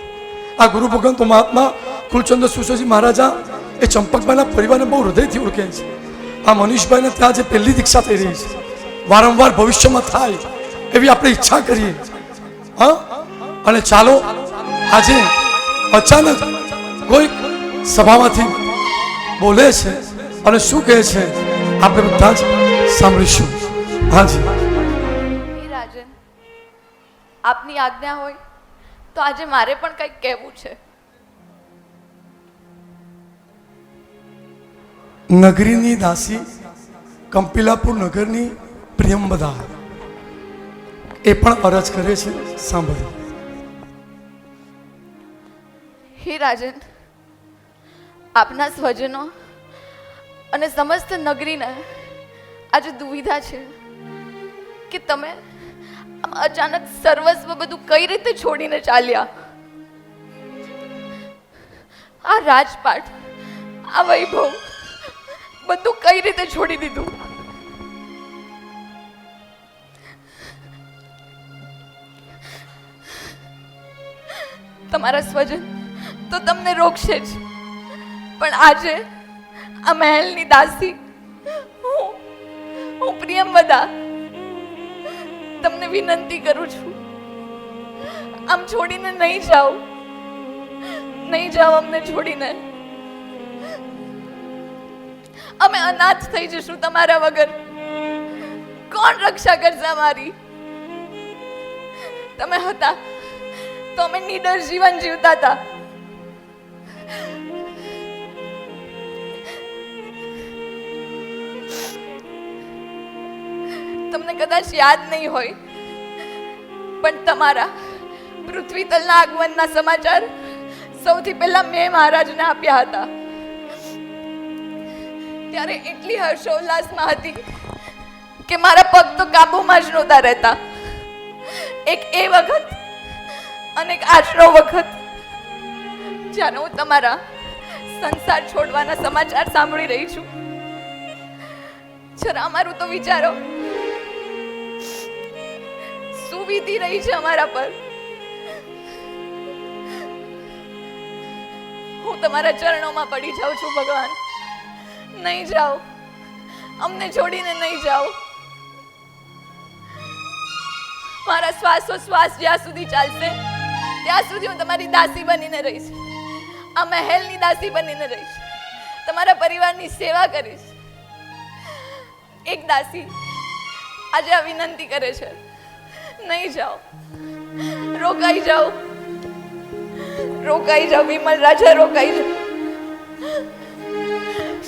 આ ગુરુ ભગવંત મહાત્મા કુલચંદ્ર સુશોજી મહારાજા એ ચંપકભાઈના પરિવારને બહુ હૃદયથી ઓળખે છે. આ મનીષભાઈને ત્યાં જે પહેલી દીક્ષા થઈ રહી છે, વારંવાર ભવિષ્યમાં થાય એવી આપણે ઈચ્છા કરીએ. હા, અને ચાલો આજે અચાનક કોઈ સભામાંથી બોલે છે અને શું કહે છે આપણે બધા જ સાંભળીશું. હાજી. રાજન, આપની આજ્ઞા હોય તો આજે મારે પણ કંઈક કહેવું છે. નગરીની દાસી, કંપિલાપુર નગરની પ્રિયંબદા એ પણ અરજ કરે છે, સાંભળો. હે રાજન, આપના સ્વજનો અને સમસ્ત નગરીને આજે દુવિધા છે કે તમે આમ અચાનક સર્વસ્વ બધું કઈ રીતે છોડીને ચાલ્યા. આ રાજપાટ, આ વૈભવ બધું કઈ રીતે છોડી દીધું? તમારા સ્વજન તો તમને રોકશે જ, પણ આજે આ મહેલની દાસી હું પ્રિયંવદા તમને વિનંતી કરું છું, આમ છોડીને નહીં જાઓ, નહીં જાઓ અમને છોડીને. અમે અનાથ થઈ જશું તમારા વગર. કોણ રક્ષા કરશે અમારી? તમે હતા તો અમે નિડર જીવન જીવતા હતા. તમને કદાચ યાદ નહીં હોય, પણ તમારા પૃથ્વી તલના આગમનના સમાચાર સૌથી પહેલા મેં મહારાજને આપ્યા હતા. ત્યારે એટલી હર્ષોલ્લાસમાં હતી કે મારા પગ તો કાબુમાં જ નહોતા રહેતા. એક એ વખત અને એક આશરો વખત જ્યારે હું તમારા સંસાર છોડવાના સમાચાર સાંભળી રહી છું. જરા અમારું તો વિચારો, શું વીતી રહી છે અમારા પર. હું તમારા ચરણોમાં પડી જાઉં છું ભગવાન, નહીં જાઓ, અમને છોડીને નહીં જાઓ. મારા શ્વાસોશ્વાસ જ્યાં સુધી ચાલશે ત્યાં સુધી હું તમારી દાસી બનીને રહીશ. આ મહેલની દાસી બનીને રહીશ. તમારા પરિવારની સેવા કરીશ. એક દાસી આજે આ વિનંતી કરે છે, નહીં જાઓ, રોકાઈ જાઓ, રોકાઈ જાઓ વિમલ રાજા, રોકાઈ જાઓ.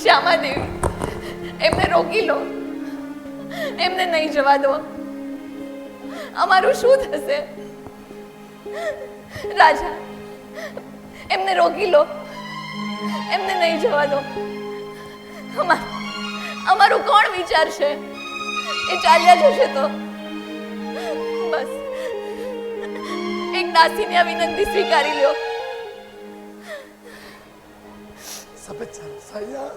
શ્યામા દેવી, એમને રોકી લો, એમને નહીં જવા દો. અમારું શું થશે? રાજા, એમને રોકી લો, એમને નહીં જવા દો. અમારું કોણ વિચારશે? એ ચાલ્યા જશે તો બસ. એક દાસીની આ વિનંતી સ્વીકારી લ્યો. સફેદ સાયા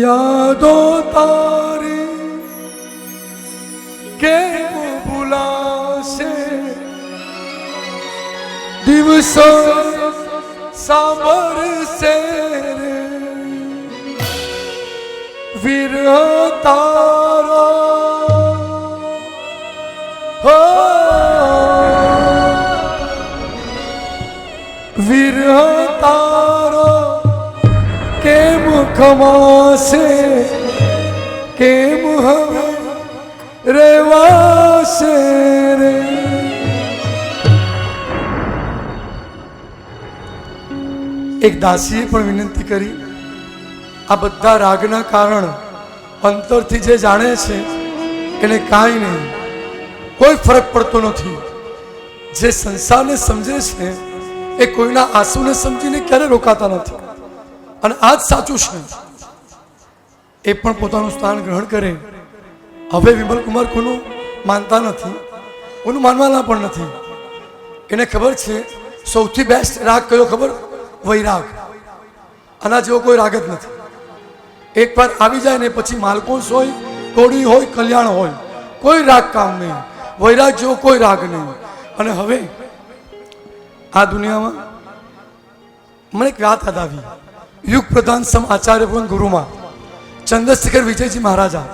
યાદો તારી કેમ ભૂલાશે, દિવસો સાંભળશે રે વિરહ તારો. હો વિરહ તારો કેમ ખમાશે, કેમ હવે રેવાશે રે. એક દાસીએ પણ વિનંતી કરી, આ બધા રાગના કારણ અંતરથી જે જાણે છે એને કાંઈ નહીં, કોઈ ફરક પડતો નથી. જે સંસારને સમજે છે એ કોઈના આંસુને સમજીને ક્યારે રોકાતા નથી. અને આ જ સાચું છે. એ પણ પોતાનું સ્થાન ગ્રહણ કરે. હવે વિમલ કુમાર કોનું માનતા નથી, કોનું માનવાના પણ નથી. એને ખબર છે સૌથી બેસ્ટ રાગ કયો ખબર? વૈરાગ. આના જેવો કોઈ રાગ જ નથી. એકવાર આવી જાય ને પછી માલકોસ હોય, ટોળી હોય, કલ્યાણ હોય, કોઈ રાગ કામ નહીં. વૈરાગ જેવો કોઈ રાગ નહીં. અને હવે આ દુનિયામાં મને એક વાત યાદ આવી. યુગ પ્રધાન સમ આચાર્ય ભવન ગુરુમાં ચંદ્રશેખર વિજયજી મહારાજા,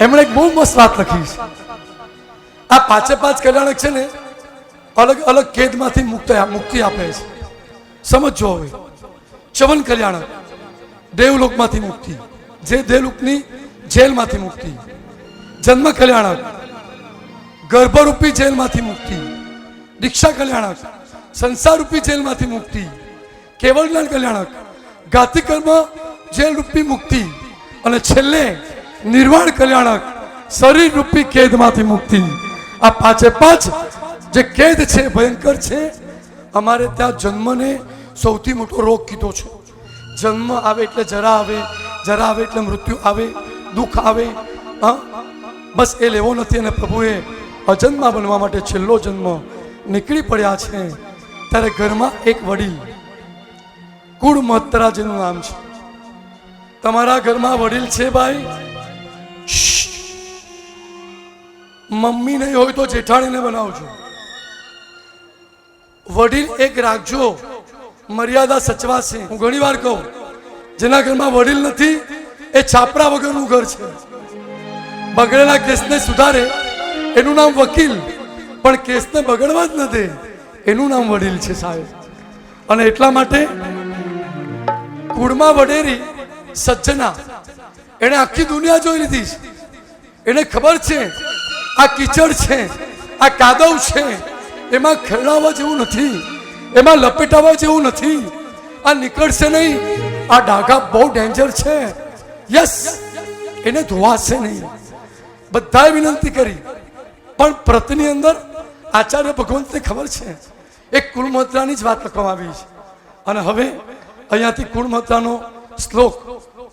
એમણે એક બહુ મસ્ત વાત લખી છે. આ પાંચે પાંચ કલ્યાણક છે ને અલગ અલગ કેદમાંથી મુક્તિ આપે છે. સમજો હવે. ચવન કલ્યાણક દેવલોકમાંથી મુક્તિ, જે દેવલોકની જેલમાંથી મુક્તિ. જન્મ કલ્યાણક ગર્ભરૂપી જેલમાંથી મુક્તિ. દીક્ષા કલ્યાણક સંસારરૂપી જેલમાંથી મુક્તિ. કેવળ જ્ઞાન કલ્યાણક ગાતિ કર્મ જેલ રૂપી મુક્તિ. અને છેલ્લે નિર્વાણ કલ્યાણક શરીર રૂપી કેદમાંથી મુક્તિ. આ પાંચે પાંચ જે કેદ છે ભયંકર છે. અમારે ત્યાં જન્મને સૌથી મોટો રોગ કીધો છે. જન્મ આવે એટલે જરા આવે, જરા આવે એટલે મૃત્યુ આવે, દુઃખ આવે. બસ એ લેવો નથી. અને પ્રભુએ અજન્મા બનવા માટે છેલ્લો જન્મ નીકળી પડ્યા છે. ત્યારે ઘરમાં એક વડીલ કુળ મહત્તરા જેનું નામ છે. તમારા ઘરમાં વડીલ છે ભાઈ? મમ્મી નહીં હોય તો જેઠાણીને બનાવજો. વડીલ એક રાખજો, મર્યાદા સચવાશે. હું ઘણી વાર કહું, જેના ઘરમાં વડીલ નથી એ છાપરા વગરનું ઘર છે. બગડેલા કેસને સુધારે એનું નામ વકીલ, પણ કેસને બગડવા જ ન દે એનું નામ વડીલ છે સાહેબ. અને એટલા માટે કુળમાં વડેરી સજ્જના, એને આખી દુનિયા જોઈ લીધી છે. એને ખબર છે આ કીચડ છે, આ કાદવ છે, એમાં ખરડાવા જેવું નથી, એમાં લપેટાવા જેવું નથી. આ નીકળશે નહીં. આ ડાઘા બહુ ડેન્જર છે. યસ, એને ધોવાશે નહીં. બધાએ વિનંતી કરી, પણ પ્રતની અંદર આચાર્ય ભગવંતને ખબર છે એક કુળમોત્રાની જ વાત લખવામાં આવી છે. અને હવે અહીંયાથી કુળમોત્રાનો શ્લોક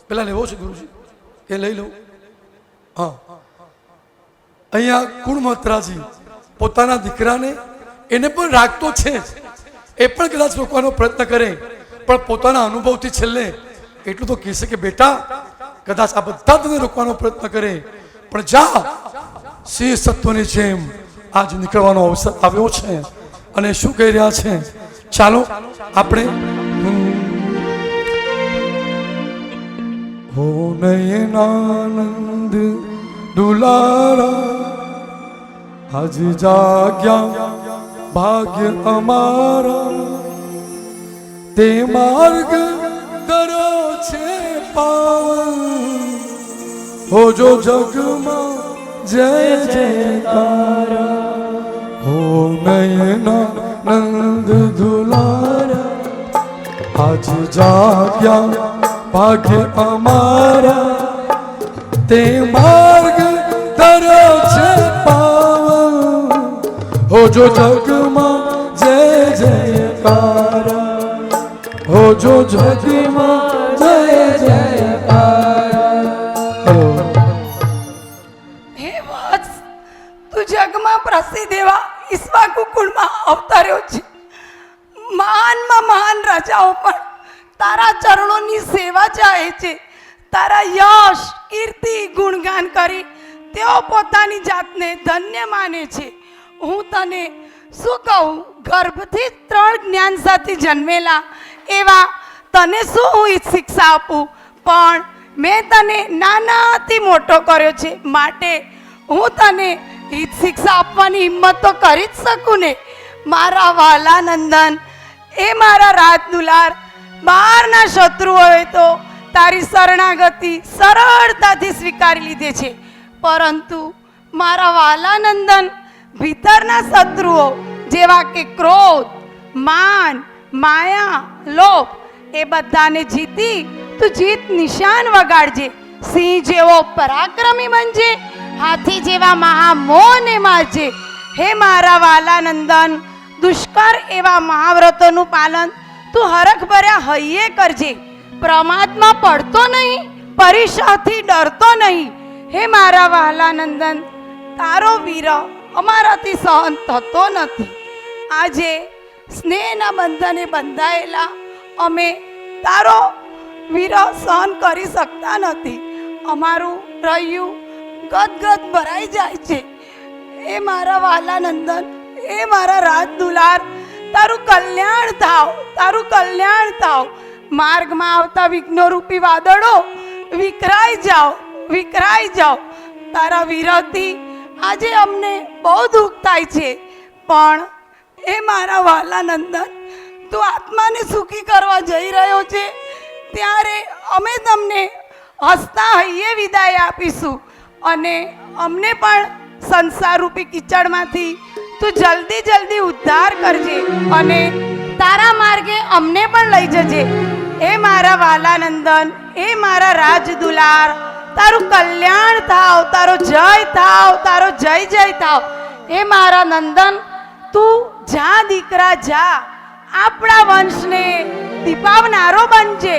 પેલા લેવો છે ગુરુજી, એ લઈ લઉં. હા, અહીંયા કુળમોત્રાજી પોતાના દીકરાને, એને પણ રાખતો છે જ, એ પણ કદાચ રોકવાનો પ્રયત્ન કરે, પણ પોતાના અનુભવથી છેલ્લે એટલું તો કહેશે કે બેટા કદાચ આ બધા તને રોકવાનો પ્રયત્ન કરે, પણ જા, સિંહ સત્વની જેમ આજ નીકળવાનો અવસર આવ્યો છે. અને શું કહી રહ્યા છે? ચાલો આપણે હો નયનાનંદ દુલારા આજ જાગ્યા ભાગ્ય અમારા તે માર્ગ કરો છે પાવન હો જો જગમાં જય જયકારા હો નયનાનંદ દુલારા આજ જાગ્યા ભાગ્ય અમારા તે માર્ગ તરો છે પાવન હો જો જગમાં જય જયકારા હો જો જગમાં જય જયકારા. હે વત્સ, તું જગમાં પ્રસિદ્ધ એવા ઈશ્વા કુકુળમાં અવતર્યો છે. મહાનમાં મહાન રાજાઓ પણ તારા ચરણોની સેવા ચાહે છે. તારા યશ કીર્તિ ગુણગાન કરી તેઓ પોતાની જાતને ધન્ય માને છે. હું તને શું કહું, ગર્ભથી 3 જ્ઞાન સાથે જન્મેલા એવા તને શું હું શિક્ષા આપું? પણ મેં તને નાનાથી મોટો કર્યો છે, માટે હું તને હિત શિક્ષા આપવાની હિંમત તો કરી જ શકું ને. મારા વાલા નંદન, એ મારા રાજ દુલાર, બહારના શત્રુઓએ તો તારી શરણાગતિ સરળતાથી સ્વીકારી લીધે છે, પરંતુ મારા વાલા નંદન, ભીતરના શત્રુઓ જેવા કે ક્રોધ, માન, માયા, લોભ, એ બધાને જીતી તું જીત નિશાન વગાડજે. સિંહ જેવો પરાક્રમી બનજે, હાથી જેવા મહામોહને મારજે. હે મારા વાલા નંદન, દુષ્કર એવા મહાવ્રતોનું પાલન તું હરખ ભર્યા હૈયે કરજે. પ્રમાદમાં પડતો નહીં, પરીક્ષાથી ડરતો નહીં. હે મારા વહાલા નંદન, તારો વિરહ અમારાથી સહન થતો નથી. આજે સ્નેહના બંધને બંધાયેલા અમે તારો વિરહ સહન કરી શકતા નથી. અમારું રહ્યું ગદગદ ભરાઈ જાય છે. એ મારા વહાલા નંદન, એ મારા રાજ દુલાર, તારું કલ્યાણ થાવ, તારું કલ્યાણ થાવ. માર્ગમાં આવતા વિઘ્નો રૂપી વાદળો વિખરાઈ જાઓ, વિખરાઈ જાઓ. તારા વિરહથી આજે અમને બહુ દુઃખ થાય છે, પણ એ મારા વહાલા નંદન, તું આત્માને સુખી કરવા જઈ રહ્યો છે, ત્યારે અમે તમને હસતા હૈયે વિદાય આપીશું. અને અમને પણ સંસાર રૂપી કિચડમાંથી તું જલ્દી જલ્દી ઉદ્ધાર કરજે અને તારા માર્ગે અમને પણ લઈ જજે. એ મારા વહાલા નંદન, એ મારા રાજ દુલાર, તારું કલ્યાણ થાવ, તારો જય થાવ, તારો જય જય થાવ. એ મારા નંદન, તું જા દીકરા જા, આપણા વંશને દીપાવનારો બનજે,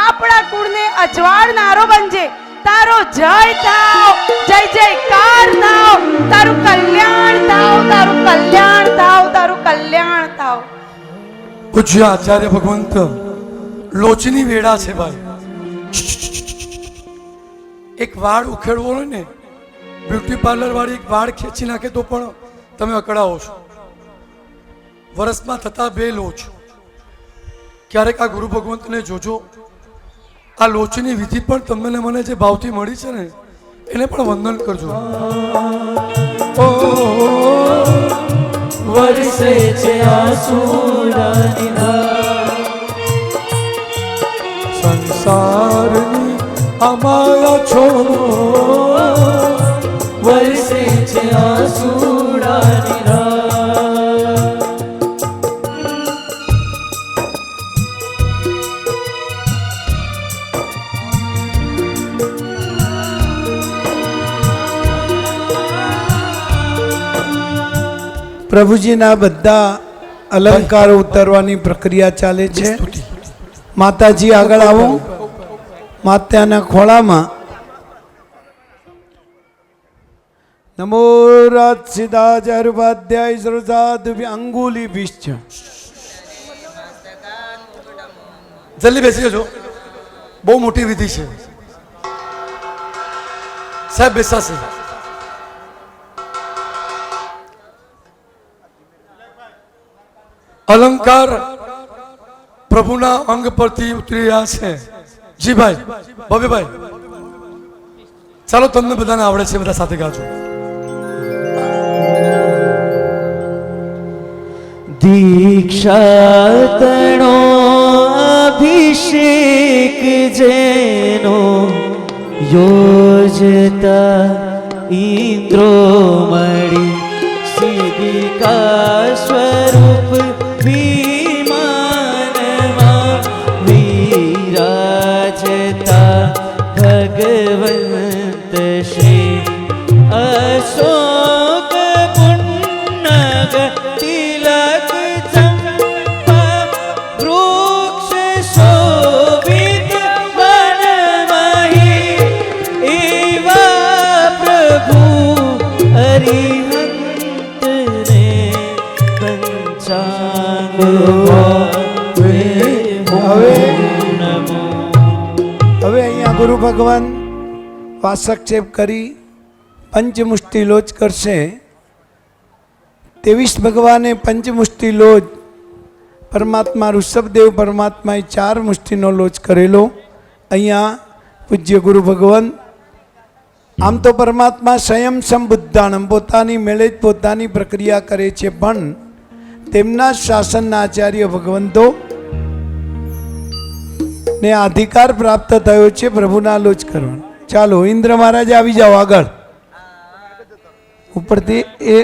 આપણા કુળને અજવાળનારો બનજે. તારો જય થાવ, જય જયકાર થાવ, તારું કલ્યાણ થાવ, તારું કલ્યાણ થાવ, તારું કલ્યાણ થાવ. પૂજ્ય આચાર્ય ભગવંત, લોચની વેળા છે ભાઈ. એક વાળ ઉખેડવો હોય ને, બ્યુટી પાર્લર વાળી એક વાળ ખેંચી નાખે તો પણ તમે અકળાવો છો. વર્ષમાં થતા 2 લોચ. ક્યારેક આ ગુરુ ભગવંતને જોજો, આ લોચની વિધિ પણ તમને મને જે ભાવથી મળી છે ને, એને પણ વંદન કરજો. વરસે છે આસુડાની ધાર, સંસારની અમાયા છોડો, વરસે છે આસુડાની ધાર. પ્રભુજીના બધા અલંકારો ઉતારવાની પ્રક્રિયા ચાલે છે. માતાજી આગળ આવો, માતાના ખોળામાં. નમો રાજ સિદ્ધા જરુપાધ્યાય સૃજાદ અંગુલી ભિષ્ચ. જલ્દી બેસી જજો, બહુ મોટી વિધિ છે સાહેબ. બેસાશે. અલંકાર પ્રભુના અંગ પરથી ઉતરી રહ્યા છે. જી ભાઈ ભવ્યભાઈ, ચાલો તમને બધાને આવડે છે, બધા સાથે ગાજો. દીક્ષા તણો અભિષેક જેનો યોજતા ઇન્દ્રો મળી સિદ્ધિકા સ્વરૂપ વિમાનમાં વિરાજતા ભગવંત શ્રી અશોક પુન્નગ તિલક ચંપા વૃક્ષ શોભિત વનમહી એવા પ્રભુ અરિહંતને પંચાંગ હવે અહીંયા ગુરુ ભગવાન વાસક્ષેપ કરી પંચમુષ્ટિ લોચ કરશે. 23 ભગવાને પંચમુષ્ટિ લોચ, પરમાત્મા ઋષભદેવ પરમાત્માએ 4 મુષ્ટિનો લોચ કરેલો. અહીંયા પૂજ્ય ગુરુ ભગવાન આમ તો પરમાત્મા સ્વયં સંબુદ્ધાણમ પોતાની મેળે જ પોતાની પ્રક્રિયા કરે છે, પણ તેમના શાસનના આચાર્ય ભગવંતો ને અધિકાર પ્રાપ્ત થયો છે પ્રભુના લોચ કરવાનો. ચાલો ઇન્દ્ર મહારાજ આવી જાઓ આગળ. ઉપરથી એ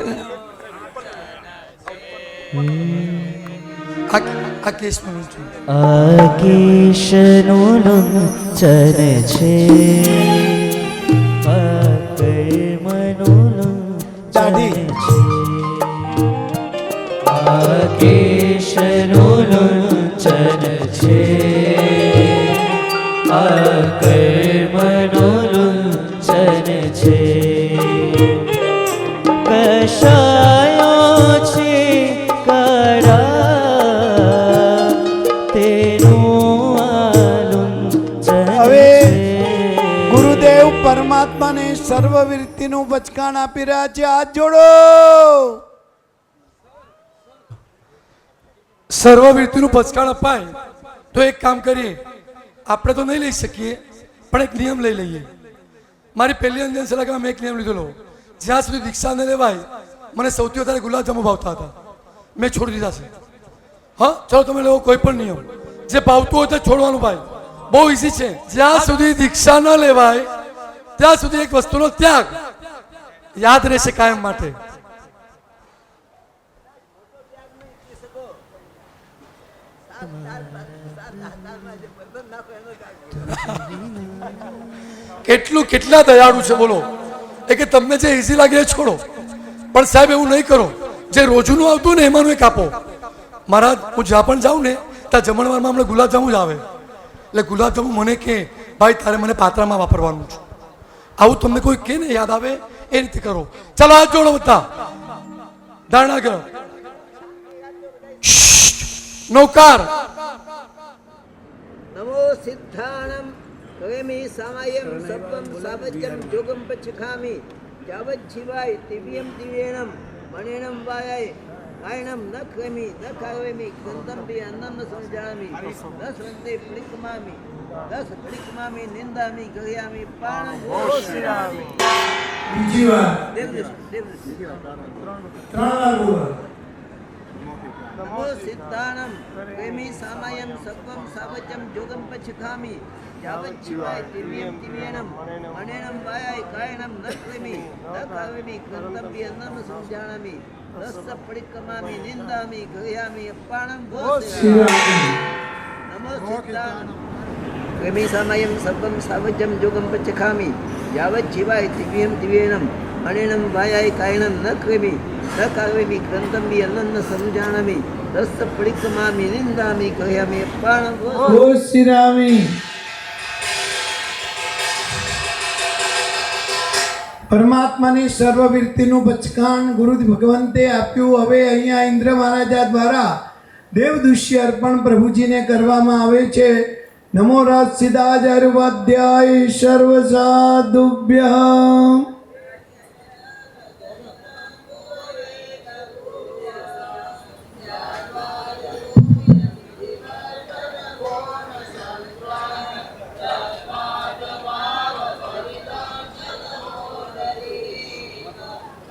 આ કેસમાં નથી. આકેશનું ચન છે કર્મનું દાઢી. આકેશનું ચન છે કર્મનું ચન છે કશાયો છે કરા તેનું આલુંચન હવે છે. ગુરુદેવ પરમાત્માને સર્વવૃત્તિનું બચકાણ આપી રહ્યા છે. હાથ જોડો. સર્વવૃત્તિનું પચકાણ અપાય તો એક કામ કરીએ, આપણે તો નહીં લઈ શકીએ, પણ એક નિયમ લઈ લઈએ. મારી પહેલી અંજન સલાહમાં મેં એક નિયમ લીધેલો, જ્યાં સુધી દીક્ષા ન લેવાય, મને સૌથી વધારે ગુલાબજાંબુ ભાવતા હતા, મેં છોડી દીધા છે. હા ચલો તમે લેવો કોઈ પણ નિયમ, જે ભાવતું હોય તે છોડવાનું ભાઈ, બહુ ઈઝી છે. જ્યાં સુધી દીક્ષા ન લેવાય ત્યાં સુધી એક વસ્તુનો ત્યાગ યાદ રહેશે કાયમ માટે. કેટલા દયાળુ છે બોલો. એ કે તમને જે ઈઝી લાગે એ છોડો, પણ સાહેબ એવું નહીં કરો, જે રોજનું આવતું ને એમાંનું એક આપો. મહારાજ હું જ્યાં પણ જાઉં ને ત્યાં જમણવારમાં હમણાં ગુલાબજાંબુ જ આવે, એટલે ગુલાબજાંબુ મને કે ભાઈ તારે મને પાત્રામાં વાપરવાનું છે. આવું તમને કોઈ કે ને યાદ આવે એ રીતે કરો. ચાલો હાથ જોડો બધા. ધારણા કરો. નૌકાર નમો સિદ્ધાણમ કવેમી સામાયમ સર્વમ સાવજ્યમ જોગમ પચખામી જાવત જીવાય દિવ્યમ દિવ્યેનમ મણેનમ વાયાય કાયણમ ન કવેમી ન ખાવેમી ગંધમ બી અન્નમ સંજામી દસ રંતે પ્લિકમામી દસ પ્લિકમામી નિંદામી ગયામી પાણ બીજી વાર નમો સિદ્ધાણમ કવેમી સામાયમ સર્વમ સાવજ્યમ જોગમ પચખામી જાવત જીવાય દિવ્યમ દિવ્યેનમ મણેનમ વાયાય કાયણમ ન કવેમી ન ખાવેમી ગંધમ બી અન્નમ સંજામી દસ પ્લિકમામી નિંદામી ગયામી પાણમ નમો સિદ્ધાણમ કવેમી સામાયમ સર્વમ સાવજ્યમ જોગમ પચખામી જાવત જીવાય દિવ્યમ દિવ્યેનમ મણેનમ વાયાય કાયણમ ન કવેમી ન કાવેમી ગ્રંથમ બી અનન્ન સમજાણમી દસ પ્લિકમામી નિંદામી ગયામી પાણમ ઓ શ્રી રામી. પરમાત્માની સર્વવૃત્તિનું બચકાણ ગુરુ ભગવંતે આપ્યું. હવે અહીંયા ઇન્દ્ર મહારાજા દ્વારા દેવદુષ્ય અર્પણ પ્રભુજીને કરવામાં આવે છે. નમો રાજ સિદ્ધાજ અર્વાધ્યાય સર્વ સાધુભ્ય.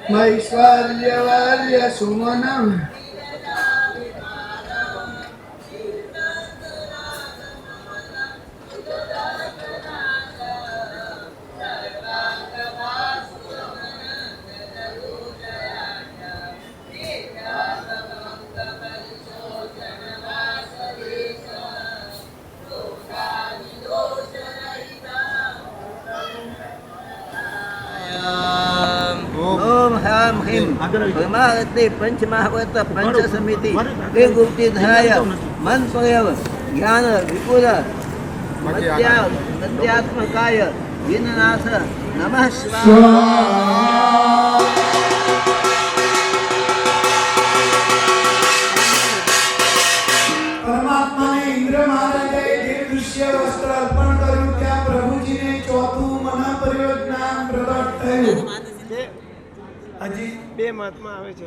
મૈશ્વર્યવર્ય સુમનમ ओम ह्रां ह्रीं परमागते पंचमहाव्रत पंच समिति के गुप्ति धाय मन प्रयव ज्ञान विपुल मध्यात्मकाय दीननाथ नमः शिवाय। પરમાત્માને ઇન્દ્ર મહારાજાએ જે દૃશ્ય વસ્ત્ર અર્પણ કર્યું ત્યાં પ્રભુજીને ચોથું મના પરિયોજના પ્રગટ થયું. હજી બે મહાત્મા આવે છે.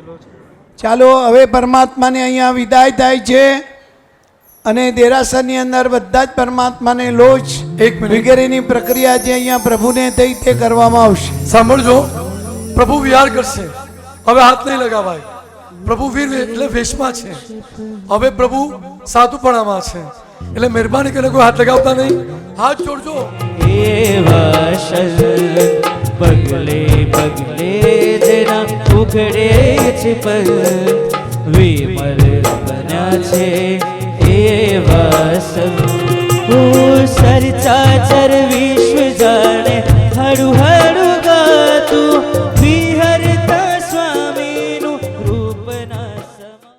ચાલો હવે પરમાત્માને અહીંયા વિદાય થાય છે અને દેરાસરની અંદર બધા જ પરમાત્માને લોચ વગેરેની પ્રક્રિયા જે અહીંયા પ્રભુને થઈ તે કરવામાં આવશે. સાંભળજો, પ્રભુ વિહાર કરશે. હવે હાથ નહીં લગાવાય. પ્રભુ વીર એટલે વેશમાં છે. હવે પ્રભુ સાધુપણામાં છે. એટલે મહેરબાની કરીને કોઈ હાથ લગાવતા નહીં. હાથ જોડજો. એવા શલ પગલે પગલે તેના ઉઘડે છે પગ વિમલ બન્યા છે એવા સલ સરચાચર વિશ્વ જાણે હળુ હળુ ગાતું વિહરતા સ્વામીનું રૂપ ના સમા.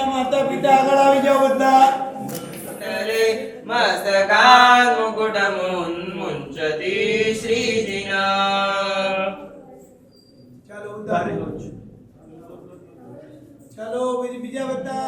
માતા પિતા આગળ આવી જાઓ બધા. મસ્તકાન મુકુટમુન મુંચતિ શ્રીજીના. ચાલો ઉતારો. ચાલો બીજા બધા.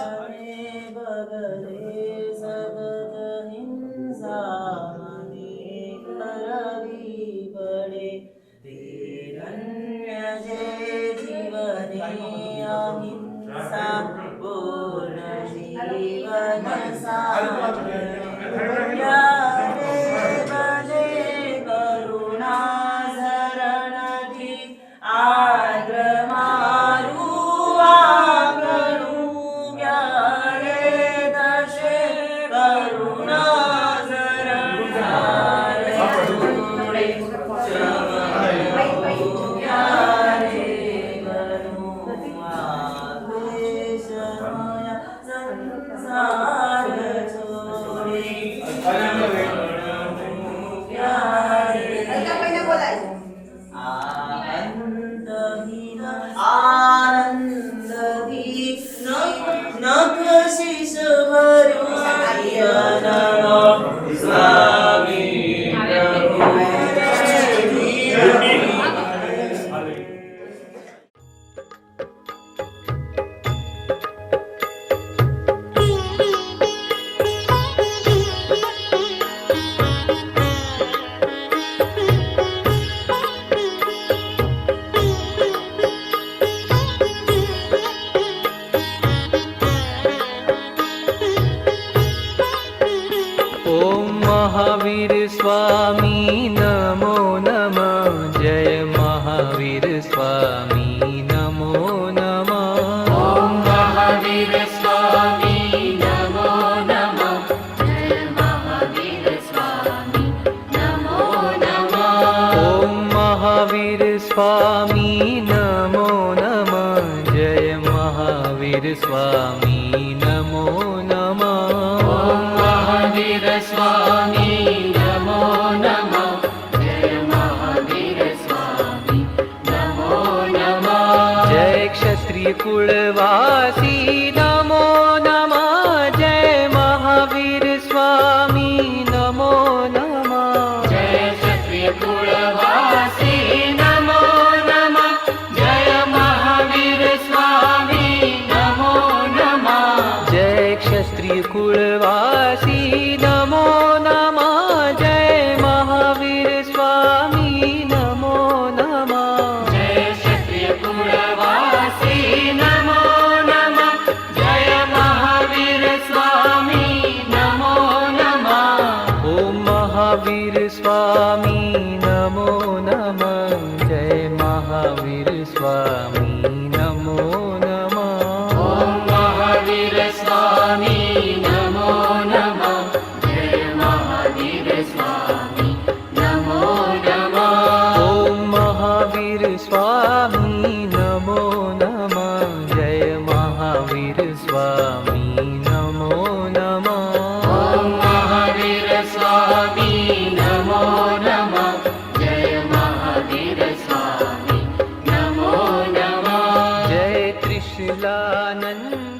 महावीर स्वामी नमो नमः. जय महावीर स्वामी नमो नमः. ओम महावीर स्वामी नमो नमः. जय महावीर स्वामी नमो नमः. ओम महावीर स्वामी नमो नमः. जय महावीर स्वामी नमो नमः. ओम महावीर स्वामी नमो नमः. जय महावीर स्वामी नमो नमः. जय क्षत्रिय कुलवासी नमो नमः. जय महावीर स्वामी नमो नमः. जय क्षत्रिय कुलवासी नमो नमः. जय महावीर स्वामी સ્વામી નમો નમઃ. ઓમ મહાવીર સ્વામી નમો નમઃ. જય મહાવીર સ્વામી નમો નમઃ. ઓમ મહાવીર સ્વામી નમો નમઃ. જય મહાવીર સ્વામી નમો નમઃ. ઓમ મહાવીર સ્વામી નમો નમઃ. જય મહાવીર સ્વામી નમો નમઃ. જય ત્રિશૂલાનંદ